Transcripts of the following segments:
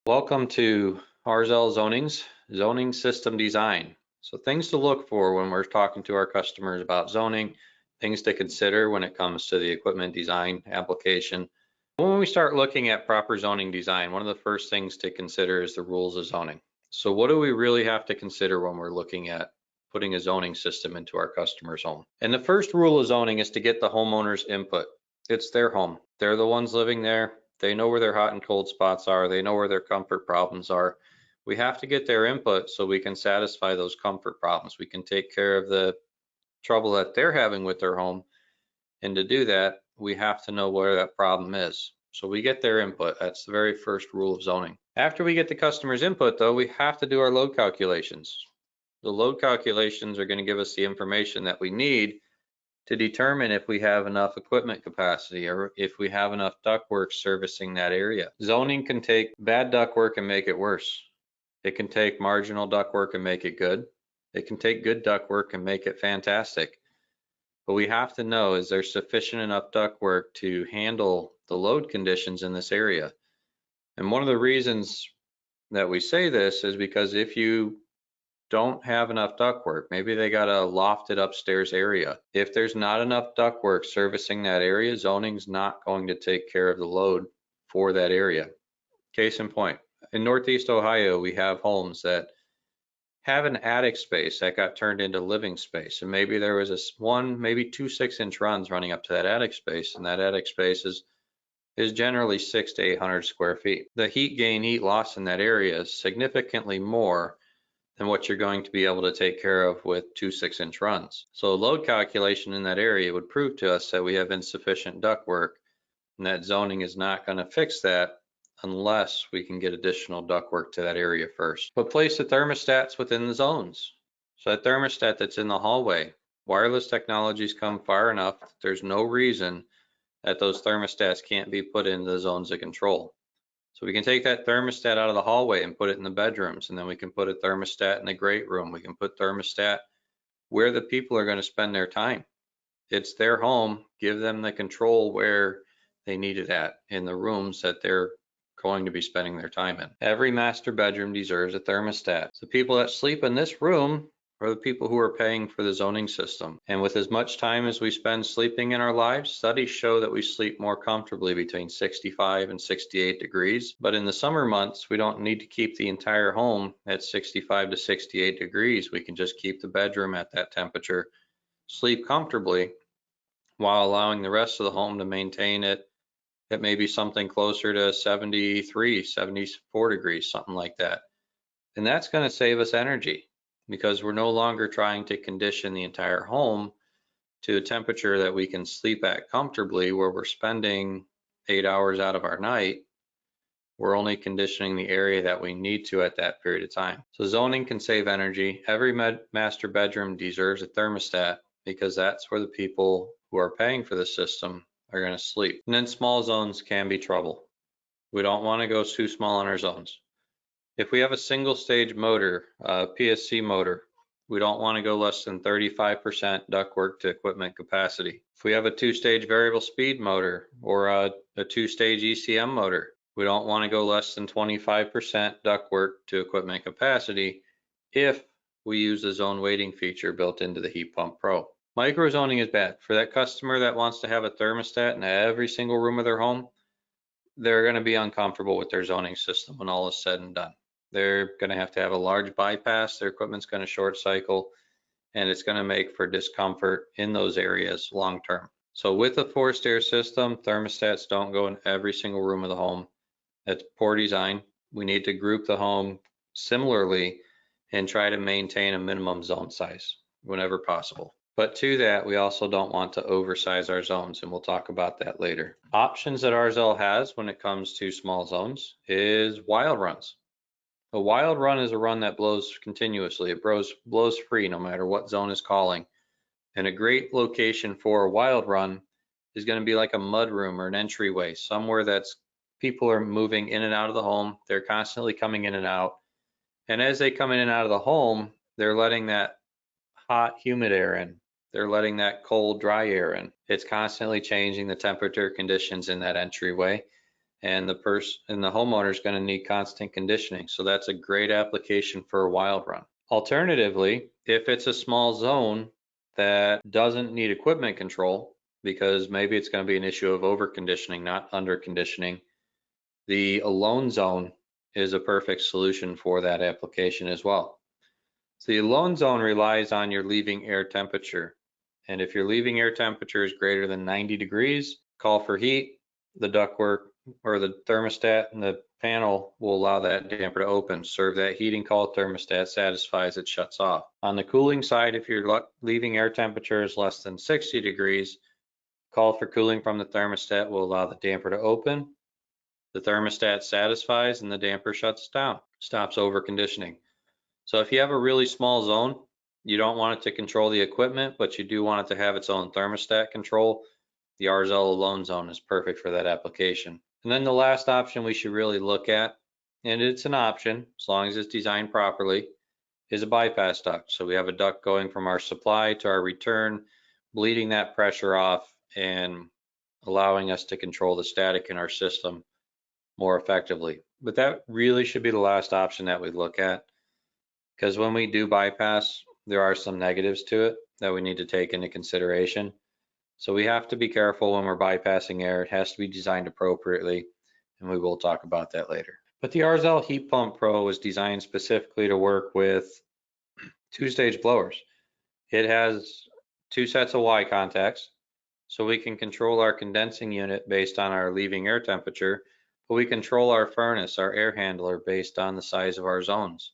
Welcome to RZL Zoning's Zoning System Design. So things to look for when we're talking to our customers about zoning, things to consider when it comes to the equipment design application. When we start looking at proper zoning design, one of the first things to consider is the rules of zoning. So what do we really have to consider when we're looking at putting a zoning system into our customer's home? And the first rule of zoning is to get the homeowner's input. It's their home. They're the ones living there. They know where their hot and cold spots are. They know where their comfort problems are. We have to get their input so we can satisfy those comfort problems. We can take care of the trouble that they're having with their home. And to do that, we have to know where that problem is. So we get their input. That's the very first rule of zoning. After we get the customer's input, though, we have to do our load calculations. The load calculations are going to give us the information that we need to determine if we have enough equipment capacity or if we have enough ductwork servicing that area. Zoning can take bad ductwork and make it worse. It can take marginal ductwork and make it good. It can take good ductwork and make it fantastic. But we have to know, is there sufficient enough ductwork to handle the load conditions in this area? And one of the reasons that we say this is because if you don't have enough ductwork, maybe they got a lofted upstairs area. If there's not enough ductwork servicing that area, zoning's not going to take care of the load for that area. Case in point, in Northeast Ohio, we have homes that have an attic space that got turned into living space. And maybe there was maybe two 6-inch runs running up to that attic space. And that attic space is generally 600 to 800 square feet. The heat gain, heat loss in that area is significantly more than what you're going to be able to take care of with two 6-inch runs. So load calculation in that area would prove to us that we have insufficient ductwork, and that zoning is not going to fix that unless we can get additional ductwork to that area first. But place the thermostats within the zones. So that thermostat that's in the hallway, wireless technologies come far enough that there's no reason that those thermostats can't be put into the zones of control. So we can take that thermostat out of the hallway and put it in the bedrooms, and then we can put a thermostat in the great room. We can put thermostat where the people are going to spend their time. It's their home. Give them the control where they need it at in the rooms that they're going to be spending their time in. Every master bedroom deserves a thermostat. The people that sleep in this room are the people who are paying for the zoning system. And with as much time as we spend sleeping in our lives, studies show that we sleep more comfortably between 65 and 68 degrees. But in the summer months, we don't need to keep the entire home at 65 to 68 degrees. We can just keep the bedroom at that temperature, sleep comfortably, while allowing the rest of the home to maintain it at maybe something closer to 73, 74 degrees, something like that. And that's going to save us energy, because we're no longer trying to condition the entire home to a temperature that we can sleep at comfortably, where we're spending 8 hours out of our night. We're only conditioning the area that we need to at that period of time. So zoning can save energy. Every master bedroom deserves a thermostat, because that's where the people who are paying for the system are going to sleep. And then small zones can be trouble. We don't want to go too small on our zones. If we have a single stage motor, PSC motor, we don't want to go less than 35% ductwork to equipment capacity. If we have a 2-stage variable speed motor or a 2-stage ECM motor, we don't want to go less than 25% ductwork to equipment capacity if we use the zone weighting feature built into the HeatPumPro. Microzoning is bad. For that customer that wants to have a thermostat in every single room of their home, they're going to be uncomfortable with their zoning system when all is said and done. They're going to have a large bypass, their equipment's going to short cycle, and it's going to make for discomfort in those areas long term. So with a forced air system, thermostats don't go in every single room of the home. That's poor design. We need to group the home similarly and try to maintain a minimum zone size whenever possible. But to that, we also don't want to oversize our zones, and we'll talk about that later. Options that RZL has when it comes to small zones is wild runs. A wild run is a run that blows continuously. It blows free no matter what zone is calling. And a great location for a wild run is going to be like a mud room or an entryway, somewhere that's people are moving in and out of the home. They're constantly coming in and out. And as they come in and out of the home, they're letting that hot, humid air in. They're letting that cold, dry air in. It's constantly changing the temperature conditions in that entryway. and the homeowner is going to need constant conditioning. So that's a great application for a wild run. Alternatively, if it's a small zone that doesn't need equipment control, because maybe it's going to be an issue of over conditioning, not under conditioning, the alone zone is a perfect solution for that application as well. So the alone zone relies on your leaving air temperature. And if your leaving air temperature is greater than 90 degrees, call for heat. The ductwork or the thermostat in the panel will allow that damper to open, serve that heating call. Thermostat satisfies, it shuts off. On the cooling side, if your leaving air temperature is less than 60 degrees, call for cooling from the thermostat will allow the damper to open. The thermostat satisfies and the damper shuts down, stops over conditioning. So if you have a really small zone, you don't want it to control the equipment, but you do want it to have its own thermostat control, the RZL alone zone is perfect for that application. And then the last option we should really look at, and it's an option as long as it's designed properly, is a bypass duct. So we have a duct going from our supply to our return, bleeding that pressure off and allowing us to control the static in our system more effectively. But that really should be the last option that we look at, because when we do bypass, there are some negatives to it that we need to take into consideration. So we have to be careful when we're bypassing air. It has to be designed appropriately, and we will talk about that later. But the RZL HeatPumPro was designed specifically to work with two-stage blowers. It has two sets of Y contacts, so we can control our condensing unit based on our leaving air temperature, but we control our furnace, our air handler, based on the size of our zones.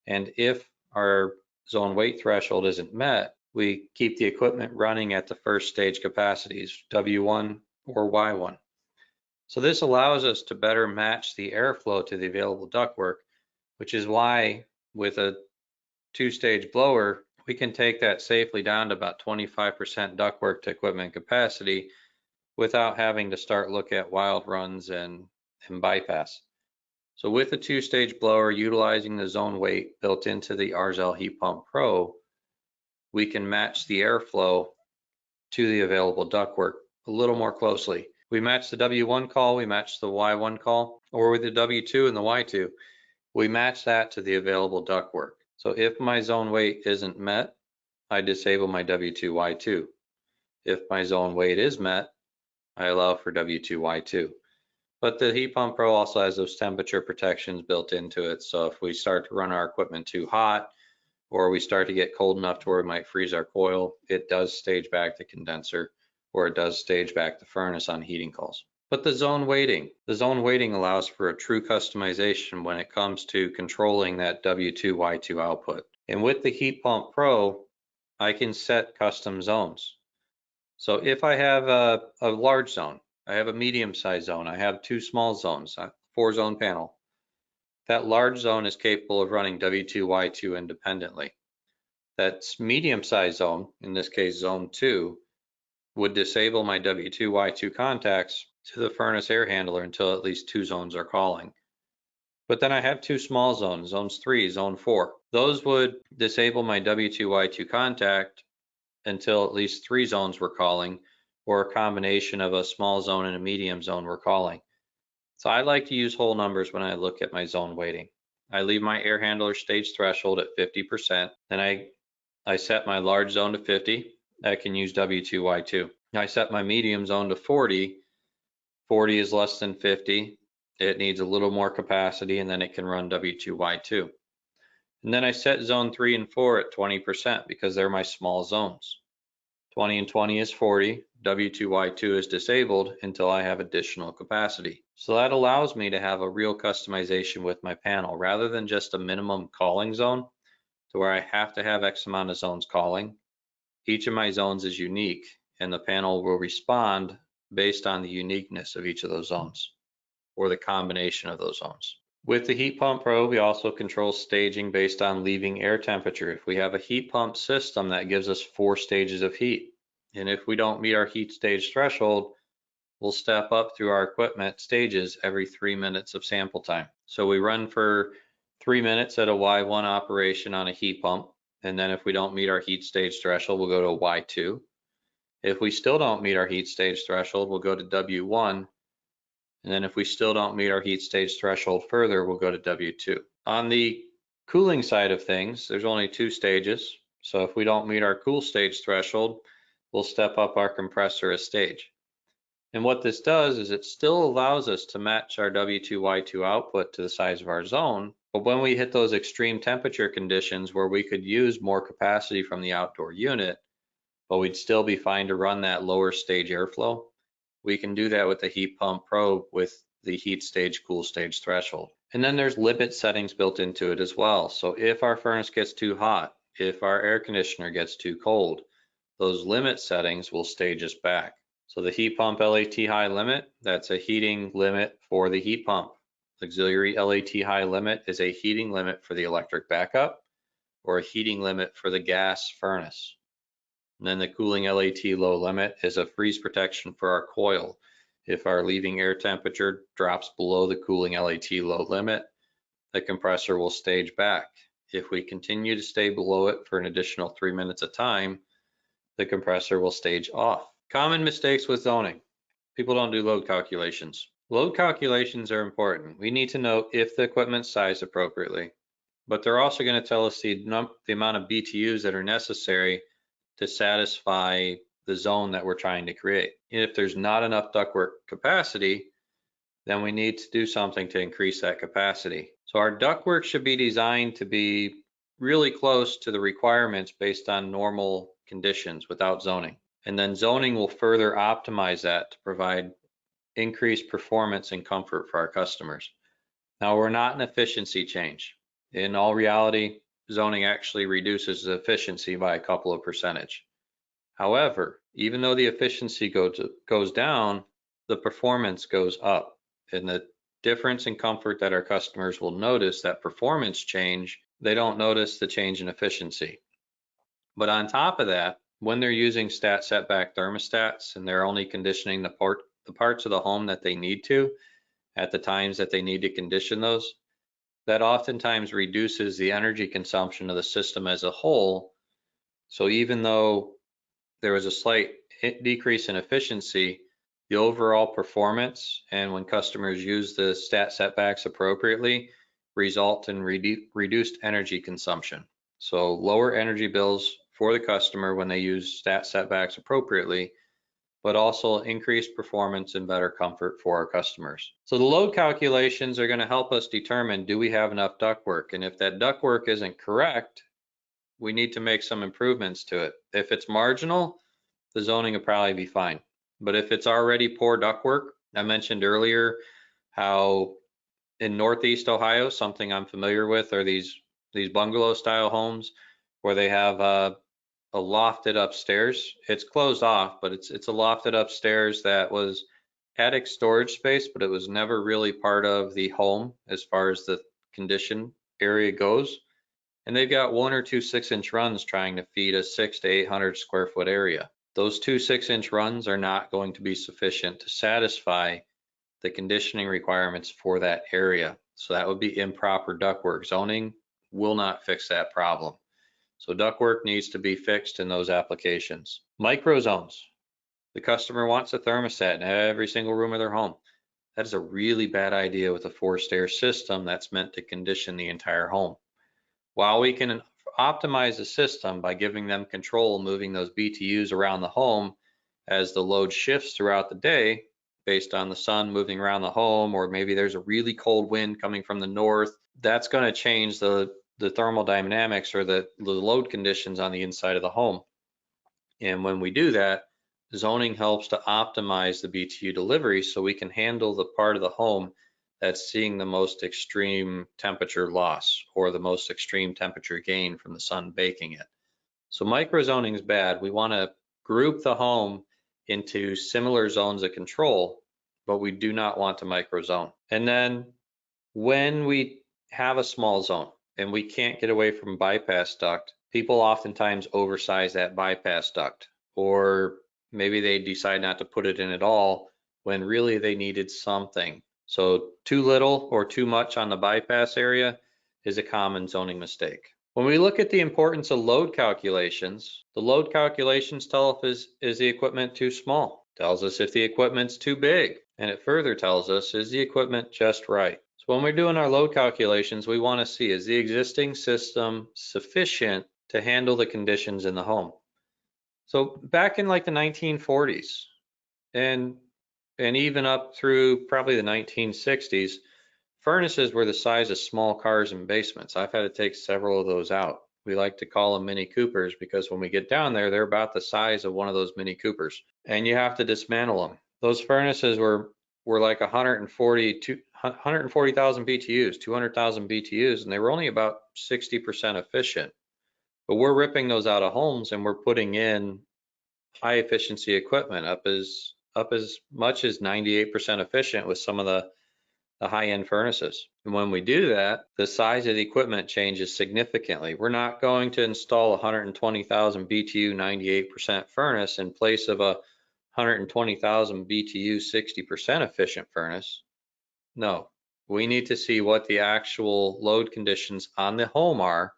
And if our zone weight threshold isn't met, we keep the equipment running at the first stage capacities, W1 or Y1. So this allows us to better match the airflow to the available ductwork, which is why with a two-stage blower, we can take that safely down to about 25% ductwork to equipment capacity without having to start looking at wild runs and bypass. So with a two-stage blower utilizing the zone weight built into the RZL HeatPumPro, we can match the airflow to the available ductwork a little more closely. We match the W1 call, we match the Y1 call, or with the W2 and the Y2, we match that to the available ductwork. So if my zone weight isn't met, I disable my W2, Y2. If my zone weight is met, I allow for W2, Y2. But the HeatPumPro also has those temperature protections built into it. So if we start to run our equipment too hot, or we start to get cold enough to where we might freeze our coil, it does stage back the condenser, or it does stage back the furnace on heating calls. But the zone weighting allows for a true customization when it comes to controlling that W2, Y2 output. And with the HeatPumPro, I can set custom zones. So if I have a large zone, I have a medium-sized zone, I have two small zones, a 4-zone panel. That large zone is capable of running W2, Y2 independently. That medium-sized zone, in this case zone 2, would disable my W2, Y2 contacts to the furnace air handler until at least 2 zones are calling. But then I have 2 small zones, zones 3, zone 4. Those would disable my W2, Y2 contact until at least 3 zones were calling, or a combination of a small zone and a medium zone were calling. So I like to use whole numbers when I look at my zone weighting. I leave my air handler stage threshold at 50%. Then I set my large zone to 50. I can use W2, Y2. I set my medium zone to 40. 40 is less than 50. It needs a little more capacity, and then it can run W2, Y2. And then I set zone 3 and 4 at 20% because they're my small zones. 20 and 20 is 40. W2, Y2 is disabled until I have additional capacity. So that allows me to have a real customization with my panel rather than just a minimum calling zone to where I have to have X amount of zones calling. Each of my zones is unique, and the panel will respond based on the uniqueness of each of those zones or the combination of those zones. With the HeatPumPro, we also control staging based on leaving air temperature. If we have a heat pump system, that gives us 4 stages of heat. And if we don't meet our heat stage threshold, we'll step up through our equipment stages every 3 minutes of sample time. So we run for 3 minutes at a Y1 operation on a heat pump. And then if we don't meet our heat stage threshold, we'll go to a Y2. If we still don't meet our heat stage threshold, we'll go to W1. And then if we still don't meet our heat stage threshold further, we'll go to W2. On the cooling side of things, there's only 2 stages. So if we don't meet our cool stage threshold, we'll step up our compressor a stage. And what this does is it still allows us to match our W2Y2 output to the size of our zone. But when we hit those extreme temperature conditions where we could use more capacity from the outdoor unit, but we'd still be fine to run that lower stage airflow, we can do that with the HeatPumPro with the heat stage, cool stage threshold. And then there's limit settings built into it as well. So if our furnace gets too hot, if our air conditioner gets too cold, those limit settings will stage us back. So the heat pump LAT high limit, that's a heating limit for the heat pump. Auxiliary LAT high limit is a heating limit for the electric backup or a heating limit for the gas furnace. And then the cooling LAT low limit is a freeze protection for our coil. If our leaving air temperature drops below the cooling LAT low limit, the compressor will stage back. If we continue to stay below it for an additional 3 minutes of time, the compressor will stage off. Common mistakes with zoning. People don't do load calculations. Load calculations are important. We need to know if the equipment's sized appropriately, but they're also going to tell us the amount of BTUs that are necessary to satisfy the zone that we're trying to create. And if there's not enough ductwork capacity, then we need to do something to increase that capacity. So our ductwork should be designed to be really close to the requirements based on normal conditions without zoning. And then zoning will further optimize that to provide increased performance and comfort for our customers. Now, we're not an efficiency change. In all reality, zoning actually reduces the efficiency by a couple of percentage. However, even though the efficiency goes down, the performance goes up. And the difference in comfort that our customers will notice, that performance change, they don't notice the change in efficiency. But on top of that, when they're using stat setback thermostats and they're only conditioning the parts of the home that they need to at the times that they need to condition those, that oftentimes reduces the energy consumption of the system as a whole. So even though there was a slight decrease in efficiency, the overall performance, and when customers use the stat setbacks appropriately, result in reduced energy consumption. So lower energy bills for the customer when they use stat setbacks appropriately, but also increased performance and better comfort for our customers. So the load calculations are going to help us determine, do we have enough ductwork? And if that ductwork isn't correct, we need to make some improvements to it. If it's marginal, the zoning will probably be fine. But if it's already poor ductwork, I mentioned earlier how in Northeast Ohio, something I'm familiar with are these bungalow style homes where they have a lofted upstairs. It's closed off, but it's a lofted upstairs that was attic storage space, but it was never really part of the home as far as the condition area goes. And they've got 1 or 2 6-inch runs trying to feed a 600 to 800 square foot area. Those 2 6-inch runs are not going to be sufficient to satisfy the conditioning requirements for that area. So that would be improper ductwork. Zoning will not fix that problem. So ductwork needs to be fixed in those applications. Micro zones. The customer wants a thermostat in every single room of their home. That is a really bad idea with a forced air system that's meant to condition the entire home. While we can optimize the system by giving them control, moving those BTUs around the home as the load shifts throughout the day based on the sun moving around the home, or maybe there's a really cold wind coming from the north, that's going to change the thermodynamics or the load conditions on the inside of the home. And when we do that, zoning helps to optimize the BTU delivery so we can handle the part of the home that's seeing the most extreme temperature loss or the most extreme temperature gain from the sun baking it. So microzoning is bad. We want to group the home into similar zones of control, but we do not want to microzone. And then when we have a small zone and we can't get away from bypass duct, people oftentimes oversize that bypass duct, or maybe they decide not to put it in at all when really they needed something. So too little or too much on the bypass area is a common zoning mistake. When we look at the importance of load calculations, the load calculations tell us is the equipment too small? Tells us if the equipment's too big. And it further tells us, is the equipment just right? So when we're doing our load calculations, we want to see, is the existing system sufficient to handle the conditions in the home? So back in like the 1940s and even up through probably the 1960s, furnaces were the size of small cars in basements. I've had to take several of those out. We like to call them Mini Coopers because when we get down there, they're about the size of one of those Mini Coopers, and you have to dismantle them. Those furnaces were like 140,000 BTUs, 200,000 BTUs, and they were only about 60% efficient. But we're ripping those out of homes and we're putting in high efficiency equipment up as much as 98% efficient with some of the high-end furnaces. And when we do that, the size of the equipment changes significantly. We're not going to install a 120,000 BTU 98% furnace in place of a 120,000 BTU 60% efficient furnace. No, we need to see what the actual load conditions on the home are.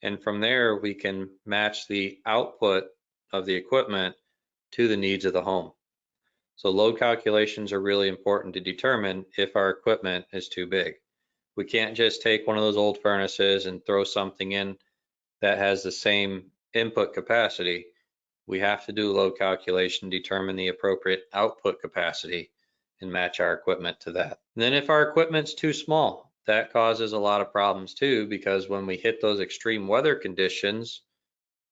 And from there, we can match the output of the equipment to the needs of the home. So load calculations are really important to determine if our equipment is too big. We can't just take one of those old furnaces and throw something in that has the same input capacity. We have to do a load calculation, determine the appropriate output capacity, and match our equipment to that. And then if our equipment's too small, that causes a lot of problems too, because when we hit those extreme weather conditions,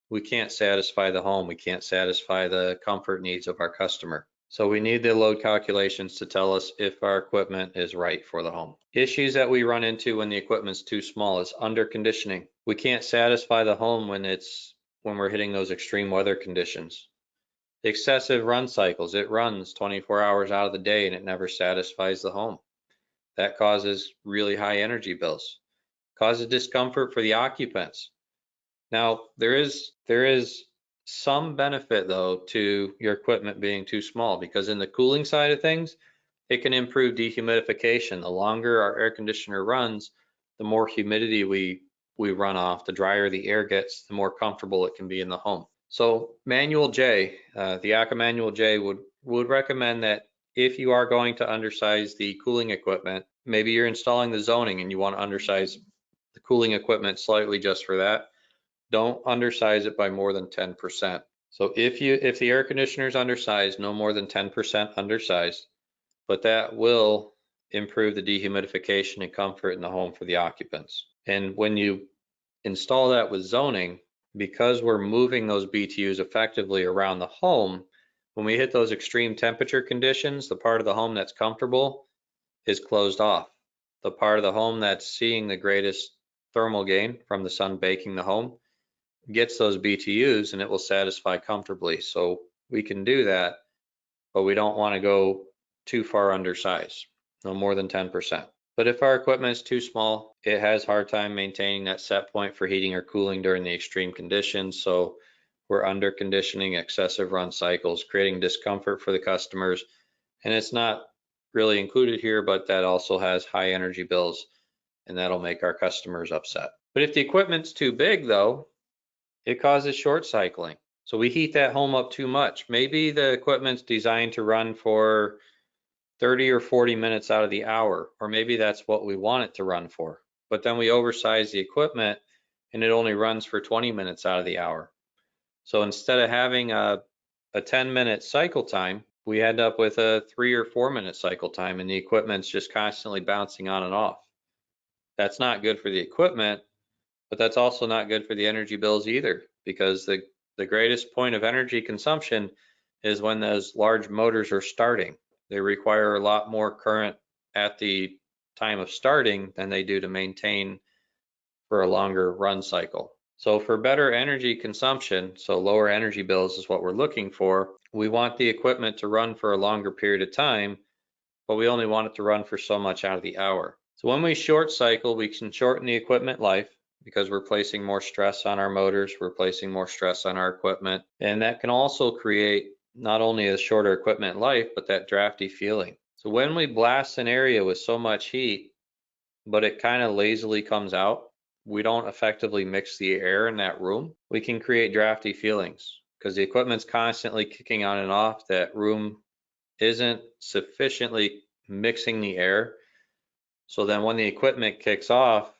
we can't satisfy the home. We can't satisfy the comfort needs of our customer. So we need the load calculations to tell us if our equipment is right for the home. Issues that we run into when the equipment's too small is under conditioning. We can't satisfy the home when we're hitting those extreme weather conditions. Excessive run cycles. It runs 24 hours out of the day and it never satisfies the home. That causes really high energy bills. Causes discomfort for the occupants. Now, there is some benefit though to your equipment being too small, because in the cooling side of things, it can improve dehumidification. The longer our air conditioner runs, the more humidity we run off, the drier the air gets, the more comfortable it can be in the home. So Manual J, the ACA Manual J would recommend that if you are going to undersize the cooling equipment, maybe you're installing the zoning and you want to undersize the cooling equipment slightly just for that, don't undersize it by more than 10%. So if the air conditioner is undersized, no more than 10% undersized, but that will improve the dehumidification and comfort in the home for the occupants. And when you install that with zoning, because we're moving those BTUs effectively around the home, when we hit those extreme temperature conditions, the part of the home that's comfortable is closed off. The part of the home that's seeing the greatest thermal gain from the sun baking the home gets those BTUs and it will satisfy comfortably. So we can do that, but we don't want to go too far undersized, no more than 10%. But if our equipment is too small, it has a hard time maintaining that set point for heating or cooling during the extreme conditions. So we're under conditioning, excessive run cycles, creating discomfort for the customers. And it's not really included here, but that also has high energy bills and that'll make our customers upset. But if the equipment's too big though, it causes short cycling. So we heat that home up too much. Maybe the equipment's designed to run for 30 or 40 minutes out of the hour, or maybe that's what we want it to run for. But then we oversize the equipment and it only runs for 20 minutes out of the hour. So instead of having a 10-minute cycle time, we end up with a 3 or 4 minute cycle time and the equipment's just constantly bouncing on and off. That's not good for the equipment, but that's also not good for the energy bills either, because the greatest point of energy consumption is when those large motors are starting. They require a lot more current at the time of starting than they do to maintain for a longer run cycle. So for better energy consumption, so lower energy bills is what we're looking for, we want the equipment to run for a longer period of time, but we only want it to run for so much out of the hour. So when we short cycle, we can shorten the equipment life because we're placing more stress on our motors, we're placing more stress on our equipment, and that can also create not only a shorter equipment life, but that drafty feeling. So when we blast an area with so much heat, but it kind of lazily comes out, we don't effectively mix the air in that room, we can create drafty feelings because the equipment's constantly kicking on and off that room isn't sufficiently mixing the air. So then when the equipment kicks off,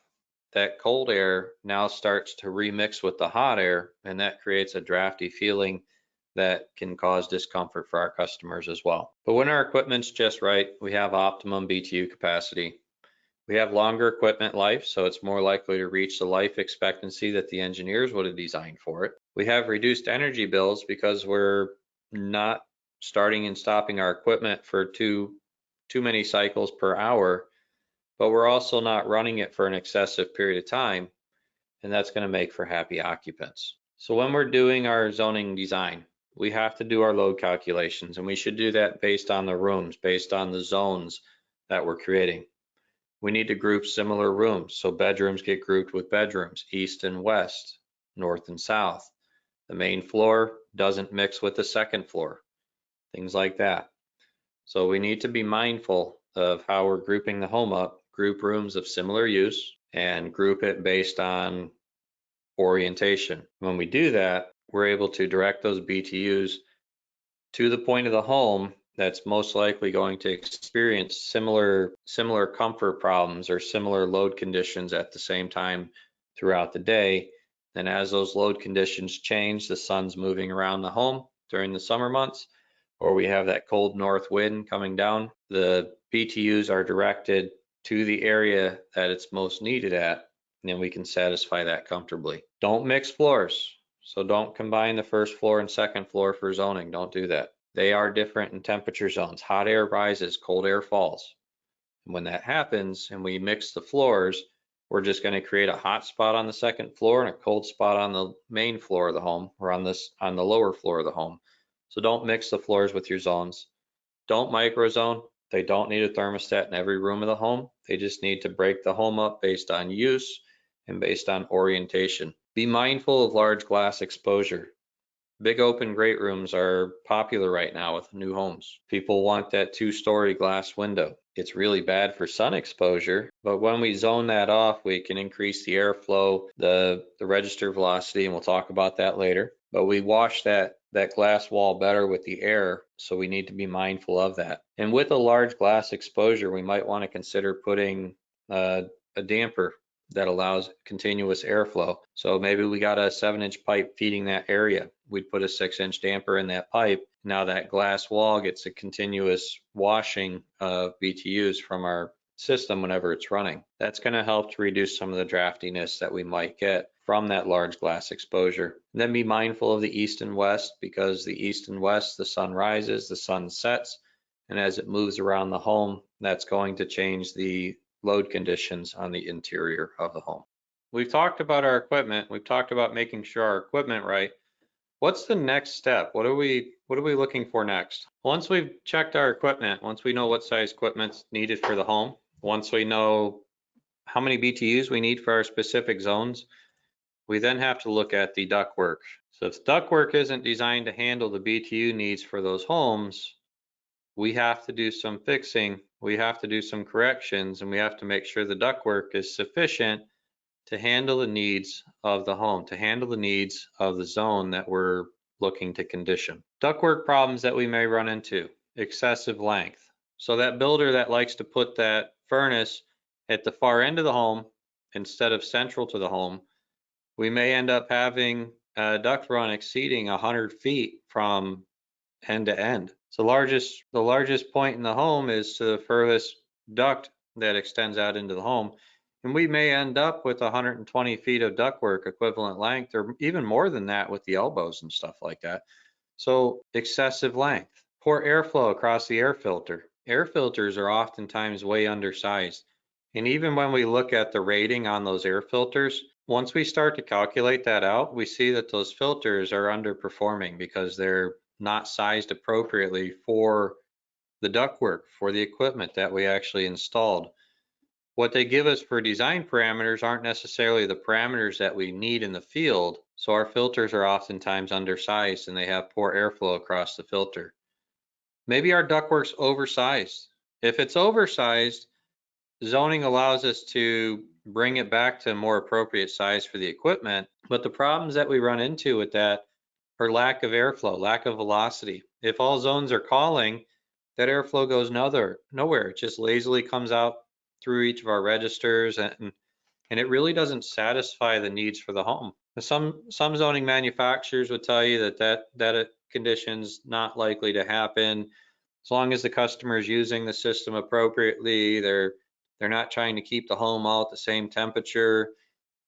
that cold air now starts to remix with the hot air, and that creates a drafty feeling that can cause discomfort for our customers as well. But when our equipment's just right, we have optimum BTU capacity. We have longer equipment life, so it's more likely to reach the life expectancy that the engineers would have designed for it. We have reduced energy bills because we're not starting and stopping our equipment for too many cycles per hour, but we're also not running it for an excessive period of time, and that's going to make for happy occupants. So when we're doing our zoning design, we have to do our load calculations, and we should do that based on the rooms, based on the zones that we're creating. We need to group similar rooms, so bedrooms get grouped with bedrooms, east and west, north and south. The main floor doesn't mix with the second floor, things like that. So we need to be mindful of how we're grouping the home up, group rooms of similar use, and group it based on orientation. When we do that, we're able to direct those BTUs to the point of the home that's most likely going to experience similar comfort problems or similar load conditions at the same time throughout the day. And as those load conditions change, the sun's moving around the home during the summer months, or we have that cold north wind coming down, the BTUs are directed to the area that it's most needed at, and then we can satisfy that comfortably. Don't mix floors. So don't combine the first floor and second floor for zoning. Don't do that. They are different in temperature zones. Hot air rises, cold air falls. And when that happens and we mix the floors, we're just going to create a hot spot on the second floor and a cold spot on the main floor of the home, or on the lower floor of the home. So don't mix the floors with your zones. Don't microzone. They don't need a thermostat in every room of the home. They just need to break the home up based on use and based on orientation. Be mindful of large glass exposure. Big open great rooms are popular right now with new homes. People want that 2-story glass window. It's really bad for sun exposure, but when we zone that off, we can increase the airflow, the register velocity, and we'll talk about that later. But we wash that glass wall better with the air, so we need to be mindful of that. And with a large glass exposure, we might want to consider putting a damper that allows continuous airflow. So maybe we got a 7-inch pipe feeding that area. We'd put a 6-inch damper in that pipe. Now that glass wall gets a continuous washing of BTUs from our system whenever it's running. That's going to help to reduce some of the draftiness that we might get from that large glass exposure. And then be mindful of the east and west, because the east and west, the sun rises, the sun sets, and as it moves around the home, that's going to change the load conditions on the interior of the home. We've talked about our equipment. We've talked about making sure our equipment right. What's the next step? What are we looking for next? Once we've checked our equipment, once we know what size equipment's needed for the home, once we know how many BTUs we need for our specific zones, we then have to look at the ductwork. So if ductwork isn't designed to handle the BTU needs for those homes, we have to do some fixing, we have to do some corrections, and we have to make sure the ductwork is sufficient to handle the needs of the home, to handle the needs of the zone that we're looking to condition. Ductwork problems that we may run into: excessive length. So that builder that likes to put that furnace at the far end of the home instead of central to the home, we may end up having a duct run exceeding 100 feet from end to end. So the largest point in the home is to the furthest duct that extends out into the home. And we may end up with 120 feet of ductwork equivalent length, or even more than that with the elbows and stuff like that. So excessive length. Poor airflow across the air filter. Air filters are oftentimes way undersized. And even when we look at the rating on those air filters, once we start to calculate that out, we see that those filters are underperforming because they're not sized appropriately for the ductwork, for the equipment that we actually installed. What they give us for design parameters aren't necessarily the parameters that we need in the field, so our filters are oftentimes undersized and they have poor airflow across the filter. Maybe our ductwork's oversized. If it's oversized, zoning allows us to bring it back to a more appropriate size for the equipment, but the problems that we run into with that are lack of airflow, lack of velocity. If all zones are calling, that airflow goes nowhere. It just lazily comes out through each of our registers, and it really doesn't satisfy the needs for the home. Some zoning manufacturers would tell you that condition's not likely to happen as long as the customer is using the system appropriately. They're not trying to keep the home all at the same temperature.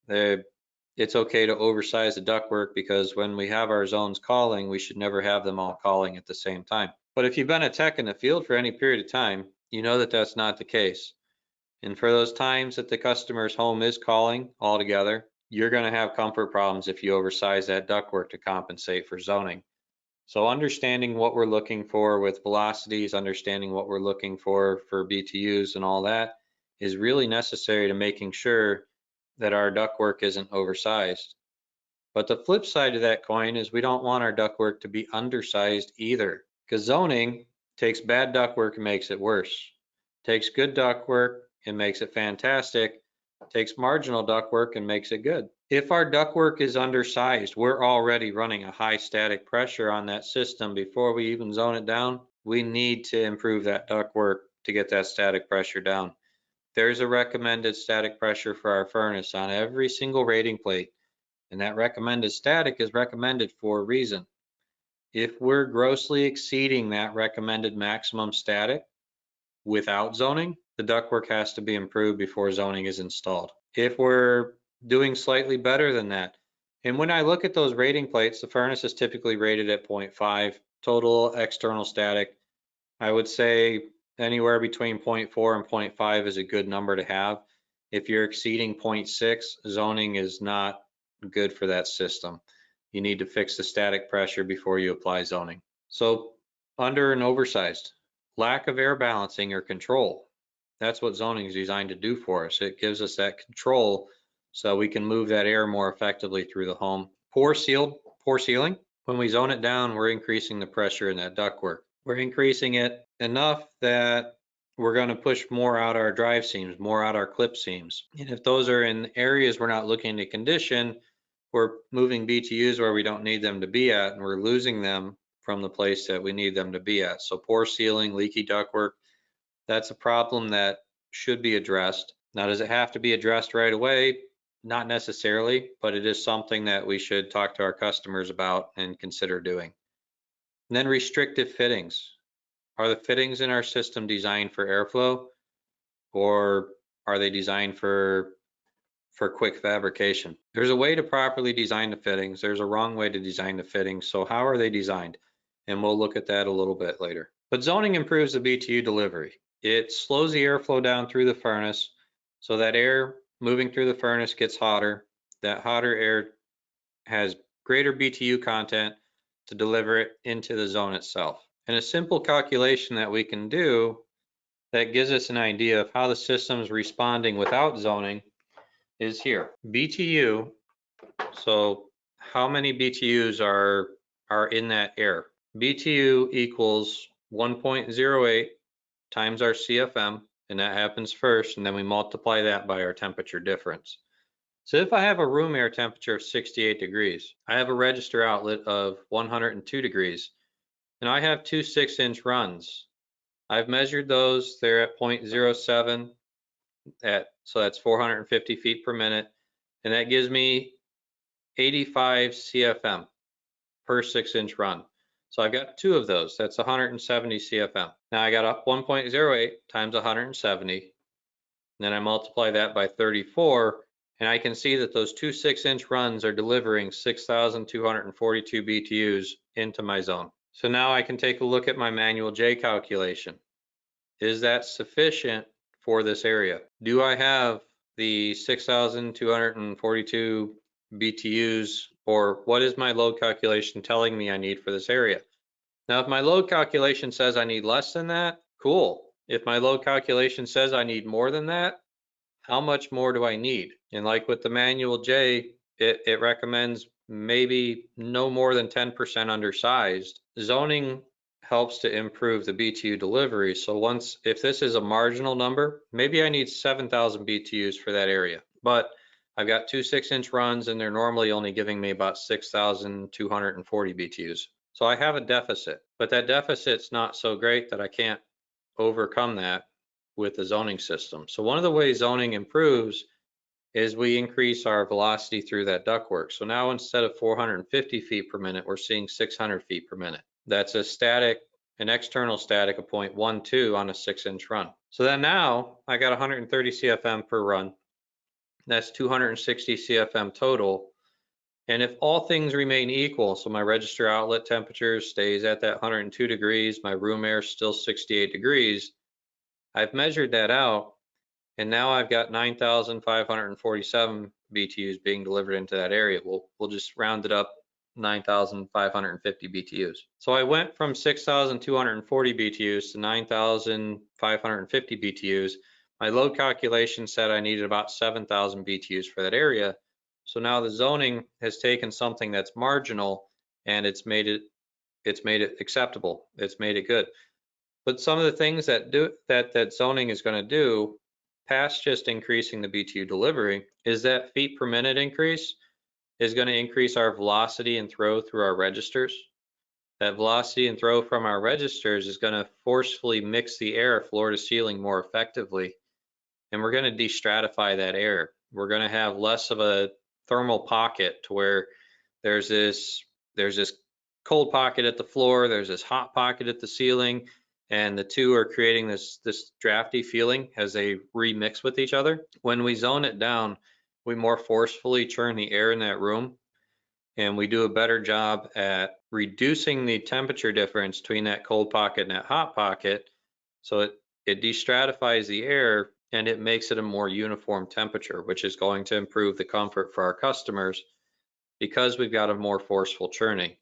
It's okay to oversize the ductwork, because when we have our zones calling, we should never have them all calling at the same time. But if you've been a tech in the field for any period of time, you know that that's not the case. And for those times that the customer's home is calling all together, you're going to have comfort problems if you oversize that ductwork to compensate for zoning. So understanding what we're looking for with velocities, understanding what we're looking for BTUs and all that is really necessary to making sure that our ductwork isn't oversized. But the flip side of that coin is we don't want our ductwork to be undersized either, because zoning takes bad ductwork and makes it worse. Takes good ductwork and makes it fantastic. Takes marginal ductwork and makes it good. If our ductwork is undersized, we're already running a high static pressure on that system before we even zone it down. We need to improve that ductwork to get that static pressure down. There's a recommended static pressure for our furnace on every single rating plate, and that recommended static is recommended for a reason. If we're grossly exceeding that recommended maximum static without zoning, the ductwork has to be improved before zoning is installed. If we're doing slightly better than that, and when I look at those rating plates, the furnace is typically rated at 0.5 total external static. I would say anywhere between 0.4 and 0.5 is a good number to have. If you're exceeding 0.6, zoning is not good for that system. You need to fix the static pressure before you apply zoning. So under and oversized, lack of air balancing or control. That's what zoning is designed to do for us. It gives us that control so we can move that air more effectively through the home. Poor sealing. When we zone it down, we're increasing the pressure in that ductwork. We're increasing it enough that we're going to push more out our drive seams, more out our clip seams. And if those are in areas we're not looking to condition, we're moving BTUs where we don't need them to be at, and we're losing them from the place that we need them to be at. So poor sealing, leaky ductwork, that's a problem that should be addressed. Now, does it have to be addressed right away? Not necessarily, but it is something that we should talk to our customers about and consider doing. And then restrictive fittings. Are the fittings in our system designed for airflow, or are they designed for quick fabrication? There's a way to properly design the fittings. There's a wrong way to design the fittings. So how are they designed? And we'll look at that a little bit later. But zoning improves the BTU delivery. It slows the airflow down through the furnace, so that air moving through the furnace gets hotter. That hotter air has greater BTU content to deliver it into the zone itself. And a simple calculation that we can do that gives us an idea of how the system is responding without zoning is here. BTU, so how many BTUs are in that air? BTU equals 1.08 times our CFM, and that happens first, and then we multiply that by our temperature difference. So if I have a room air temperature of 68 degrees, I have a register outlet of 102 degrees, and I have two 6-inch runs. I've measured those, they're at 0.07, so that's 450 feet per minute, and that gives me 85 CFM per 6-inch run. So I've got two of those, that's 170 CFM. Now I got a 1.08 times 170, and then I multiply that by 34, and I can see that those two 6-inch runs are delivering 6,242 BTUs into my zone. So now I can take a look at my manual J calculation. Is that sufficient for this area? Do I have the 6,242 BTUs, or what is my load calculation telling me I need for this area? Now, if my load calculation says I need less than that, cool. If my load calculation says I need more than that, how much more do I need? And like with the manual J, it recommends maybe no more than 10% undersized. Zoning helps to improve the BTU delivery. So if this is a marginal number, maybe I need 7,000 BTUs for that area, but I've got two 6-inch runs and they're normally only giving me about 6,240 BTUs. So I have a deficit. but that deficit's not so great that I can't overcome that with the zoning system. So one of the ways zoning improves is we increase our velocity through that ductwork. So now instead of 450 feet per minute, we're seeing 600 feet per minute. That's an external static of 0.12 on a 6-inch run. So then now I got 130 CFM per run. That's 260 CFM total. And if all things remain equal, so my register outlet temperature stays at that 102 degrees, my room air is still 68 degrees, I've measured that out, and now I've got 9,547 BTUs being delivered into that area. We'll just round it up, 9,550 BTUs. So I went from 6,240 BTUs to 9,550 BTUs. My load calculation said I needed about 7,000 BTUs for that area. So now the zoning has taken something that's marginal and it's made it acceptable. It's made it good. But some of the things that zoning is going to do, past just increasing the BTU delivery, is that feet per minute increase is going to increase our velocity and throw through our registers. That velocity and throw from our registers is going to forcefully mix the air floor to ceiling more effectively, and we're going to destratify that air. We're going to have less of a thermal pocket to where there's this cold pocket at the floor, there's this hot pocket at the ceiling, and the two are creating this drafty feeling as they remix with each other. When we zone it down, we more forcefully churn the air in that room, and we do a better job at reducing the temperature difference between that cold pocket and that hot pocket. So it destratifies the air and it makes it a more uniform temperature, which is going to improve the comfort for our customers because we've got a more forceful churning.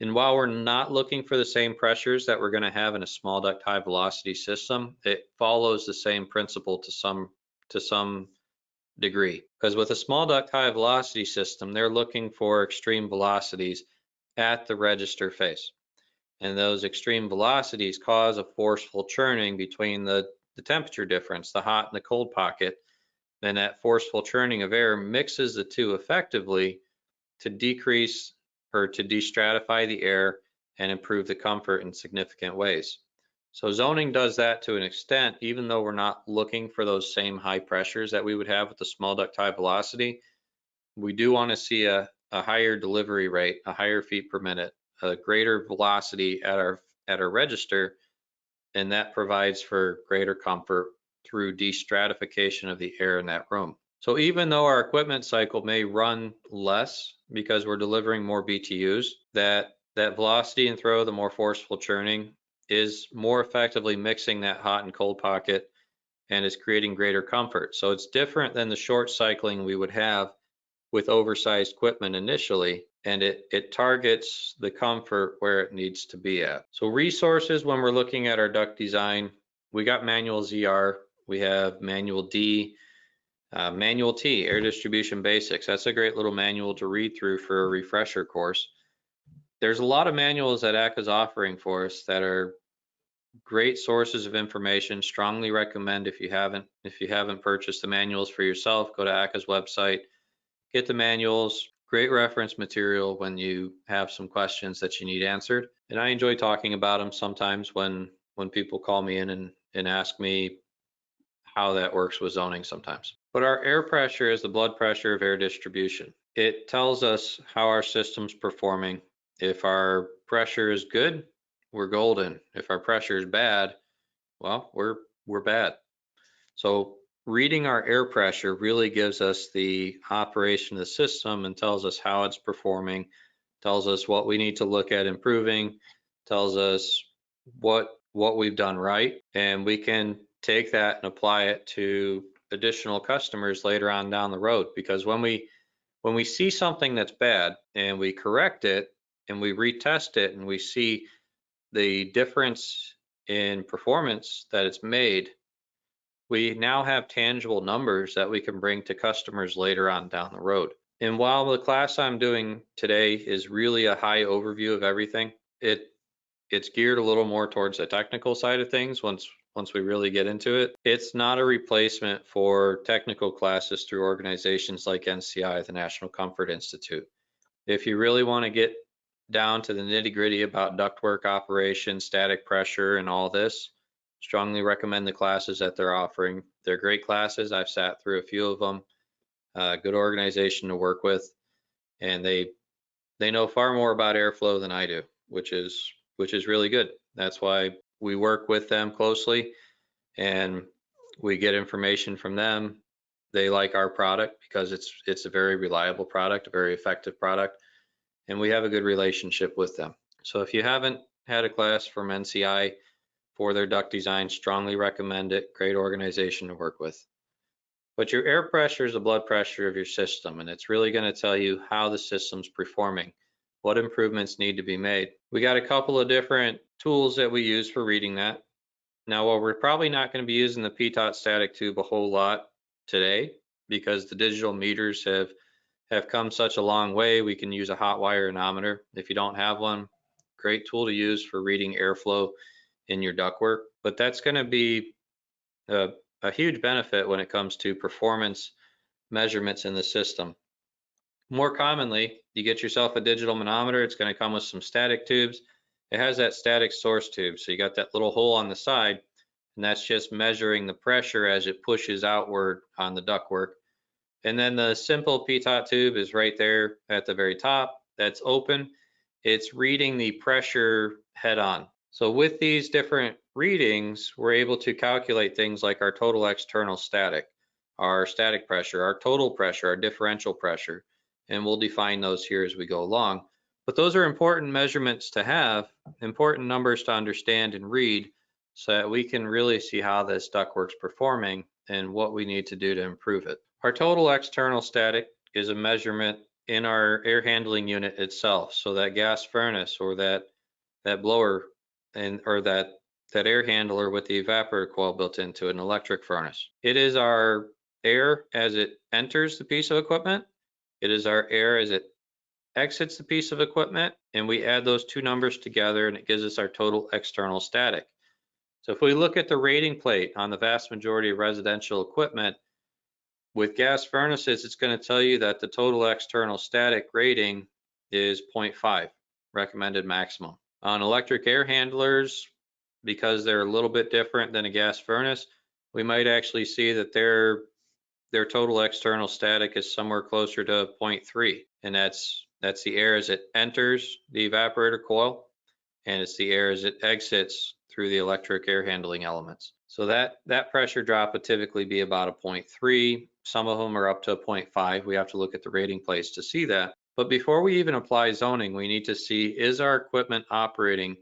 And while we're not looking for the same pressures that we're going to have in a small duct high velocity system, it follows the same principle to some degree. Because with a small duct high velocity system, they're looking for extreme velocities at the register face. And those extreme velocities cause a forceful churning between the temperature difference, the hot and the cold pocket. And that forceful churning of air mixes the two effectively to decrease or to destratify the air and improve the comfort in significant ways. So zoning does that to an extent, even though we're not looking for those same high pressures that we would have with the small duct high velocity. We do want to see a higher delivery rate, a higher feet per minute, a greater velocity at our register, and that provides for greater comfort through destratification of the air in that room. So even though our equipment cycle may run less because we're delivering more BTUs, that velocity and throw, the more forceful churning, is more effectively mixing that hot and cold pocket and is creating greater comfort. So it's different than the short cycling we would have with oversized equipment initially, and it targets the comfort where it needs to be at. So resources, when we're looking at our duct design, we got manual ZR, we have manual D, manual T, air distribution basics. That's a great little manual to read through for a refresher course. There's a lot of manuals that ACCA's offering for us that are great sources of information. Strongly recommend if you haven't purchased the manuals for yourself, go to ACCA's website, get the manuals. Great reference material when you have some questions that you need answered. And I enjoy talking about them sometimes when people call me in and ask me how that works with zoning sometimes. But our air pressure is the blood pressure of air distribution. It tells us how our system's performing. If our pressure is good, we're golden. If our pressure is bad, well, we're bad. So reading our air pressure really gives us the operation of the system and tells us how it's performing, tells us what we need to look at improving, tells us what we've done right, and we can take that and apply it to additional customers later on down the road. Because when we see something that's bad and we correct it and we retest it and we see the difference in performance that it's made, we now have tangible numbers that we can bring to customers later on down the road. And while the class I'm doing today is really a high overview of everything, it's geared a little more towards the technical side of things once we really get into it. It's not a replacement for technical classes through organizations like NCI, the National Comfort Institute. If you really want to get down to the nitty-gritty about ductwork operation, static pressure, and all this, strongly recommend the classes that they're offering. They're great classes. I've sat through a few of them. Good organization to work with, and they know far more about airflow than I do, which is really good. That's why we work with them closely, and we get information from them. They like our product because it's a very reliable product, a very effective product, and we have a good relationship with them. So if you haven't had a class from NCI for their duct design, strongly recommend it. Great organization to work with. But your air pressure is the blood pressure of your system, and it's really going to tell you how the system's performing, what improvements need to be made. We got a couple of different tools that we use for reading that. Now, while we're probably not going to be using the pitot static tube a whole lot today, because the digital meters have come such a long way, we can use a hot wire anemometer. If you don't have one, great tool to use for reading airflow in your ductwork. But that's going to be a huge benefit when it comes to performance measurements in the system. More commonly, you get yourself a digital manometer. It's going to come with some static tubes. It has that static source tube. So you got that little hole on the side, and that's just measuring the pressure as it pushes outward on the ductwork. And then the simple pitot tube is right there at the very top. That's open. It's reading the pressure head on. So with these different readings, we're able to calculate things like our total external static, our static pressure, our total pressure, our differential pressure, and we'll define those here as we go along. But those are important measurements to have, important numbers to understand and read, so that we can really see how this ductwork's performing and what we need to do to improve it. Our total external static is a measurement in our air handling unit itself. So that gas furnace or that blower or that air handler with the evaporator coil built into an electric furnace. It is our air as it enters the piece of equipment. It is our air as it exits the piece of equipment, and we add those two numbers together and it gives us our total external static. So if we look at the rating plate on the vast majority of residential equipment, with gas furnaces, it's going to tell you that the total external static rating is 0.5, recommended maximum. On electric air handlers, because they're a little bit different than a gas furnace, we might actually see that their total external static is somewhere closer to 0.3, and that's the air as it enters the evaporator coil, and it's the air as it exits through the electric air handling elements. So that pressure drop would typically be about a 0.3. Some of them are up to a 0.5. We have to look at the rating plates to see that. But before we even apply zoning, we need to see, is our equipment operating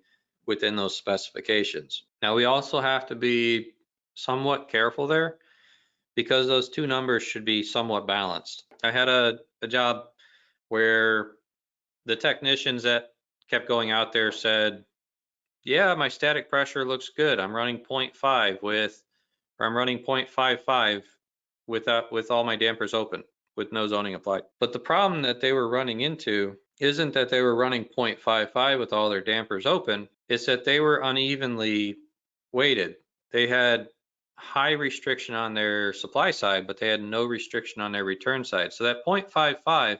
within those specifications? Now, we also have to be somewhat careful there, because those two numbers should be somewhat balanced. I had a job where the technicians that kept going out there said, yeah, my static pressure looks good. I'm running 0.5 or I'm running 0.55 with all my dampers open, with no zoning applied. But the problem that they were running into isn't that they were running 0.55 with all their dampers open, it's that they were unevenly weighted. They had high restriction on their supply side, but they had no restriction on their return side. So that 0.55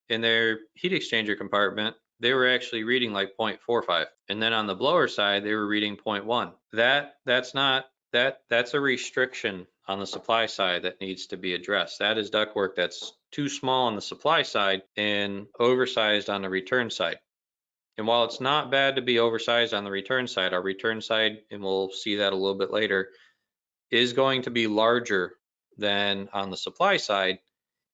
in their heat exchanger compartment, they were actually reading like 0.45. And then on the blower side, they were reading 0.1. That's a restriction on the supply side that needs to be addressed. That is ductwork that's too small on the supply side and oversized on the return side. And while it's not bad to be oversized on the return side, our return side, and we'll see that a little bit later, is going to be larger than on the supply side.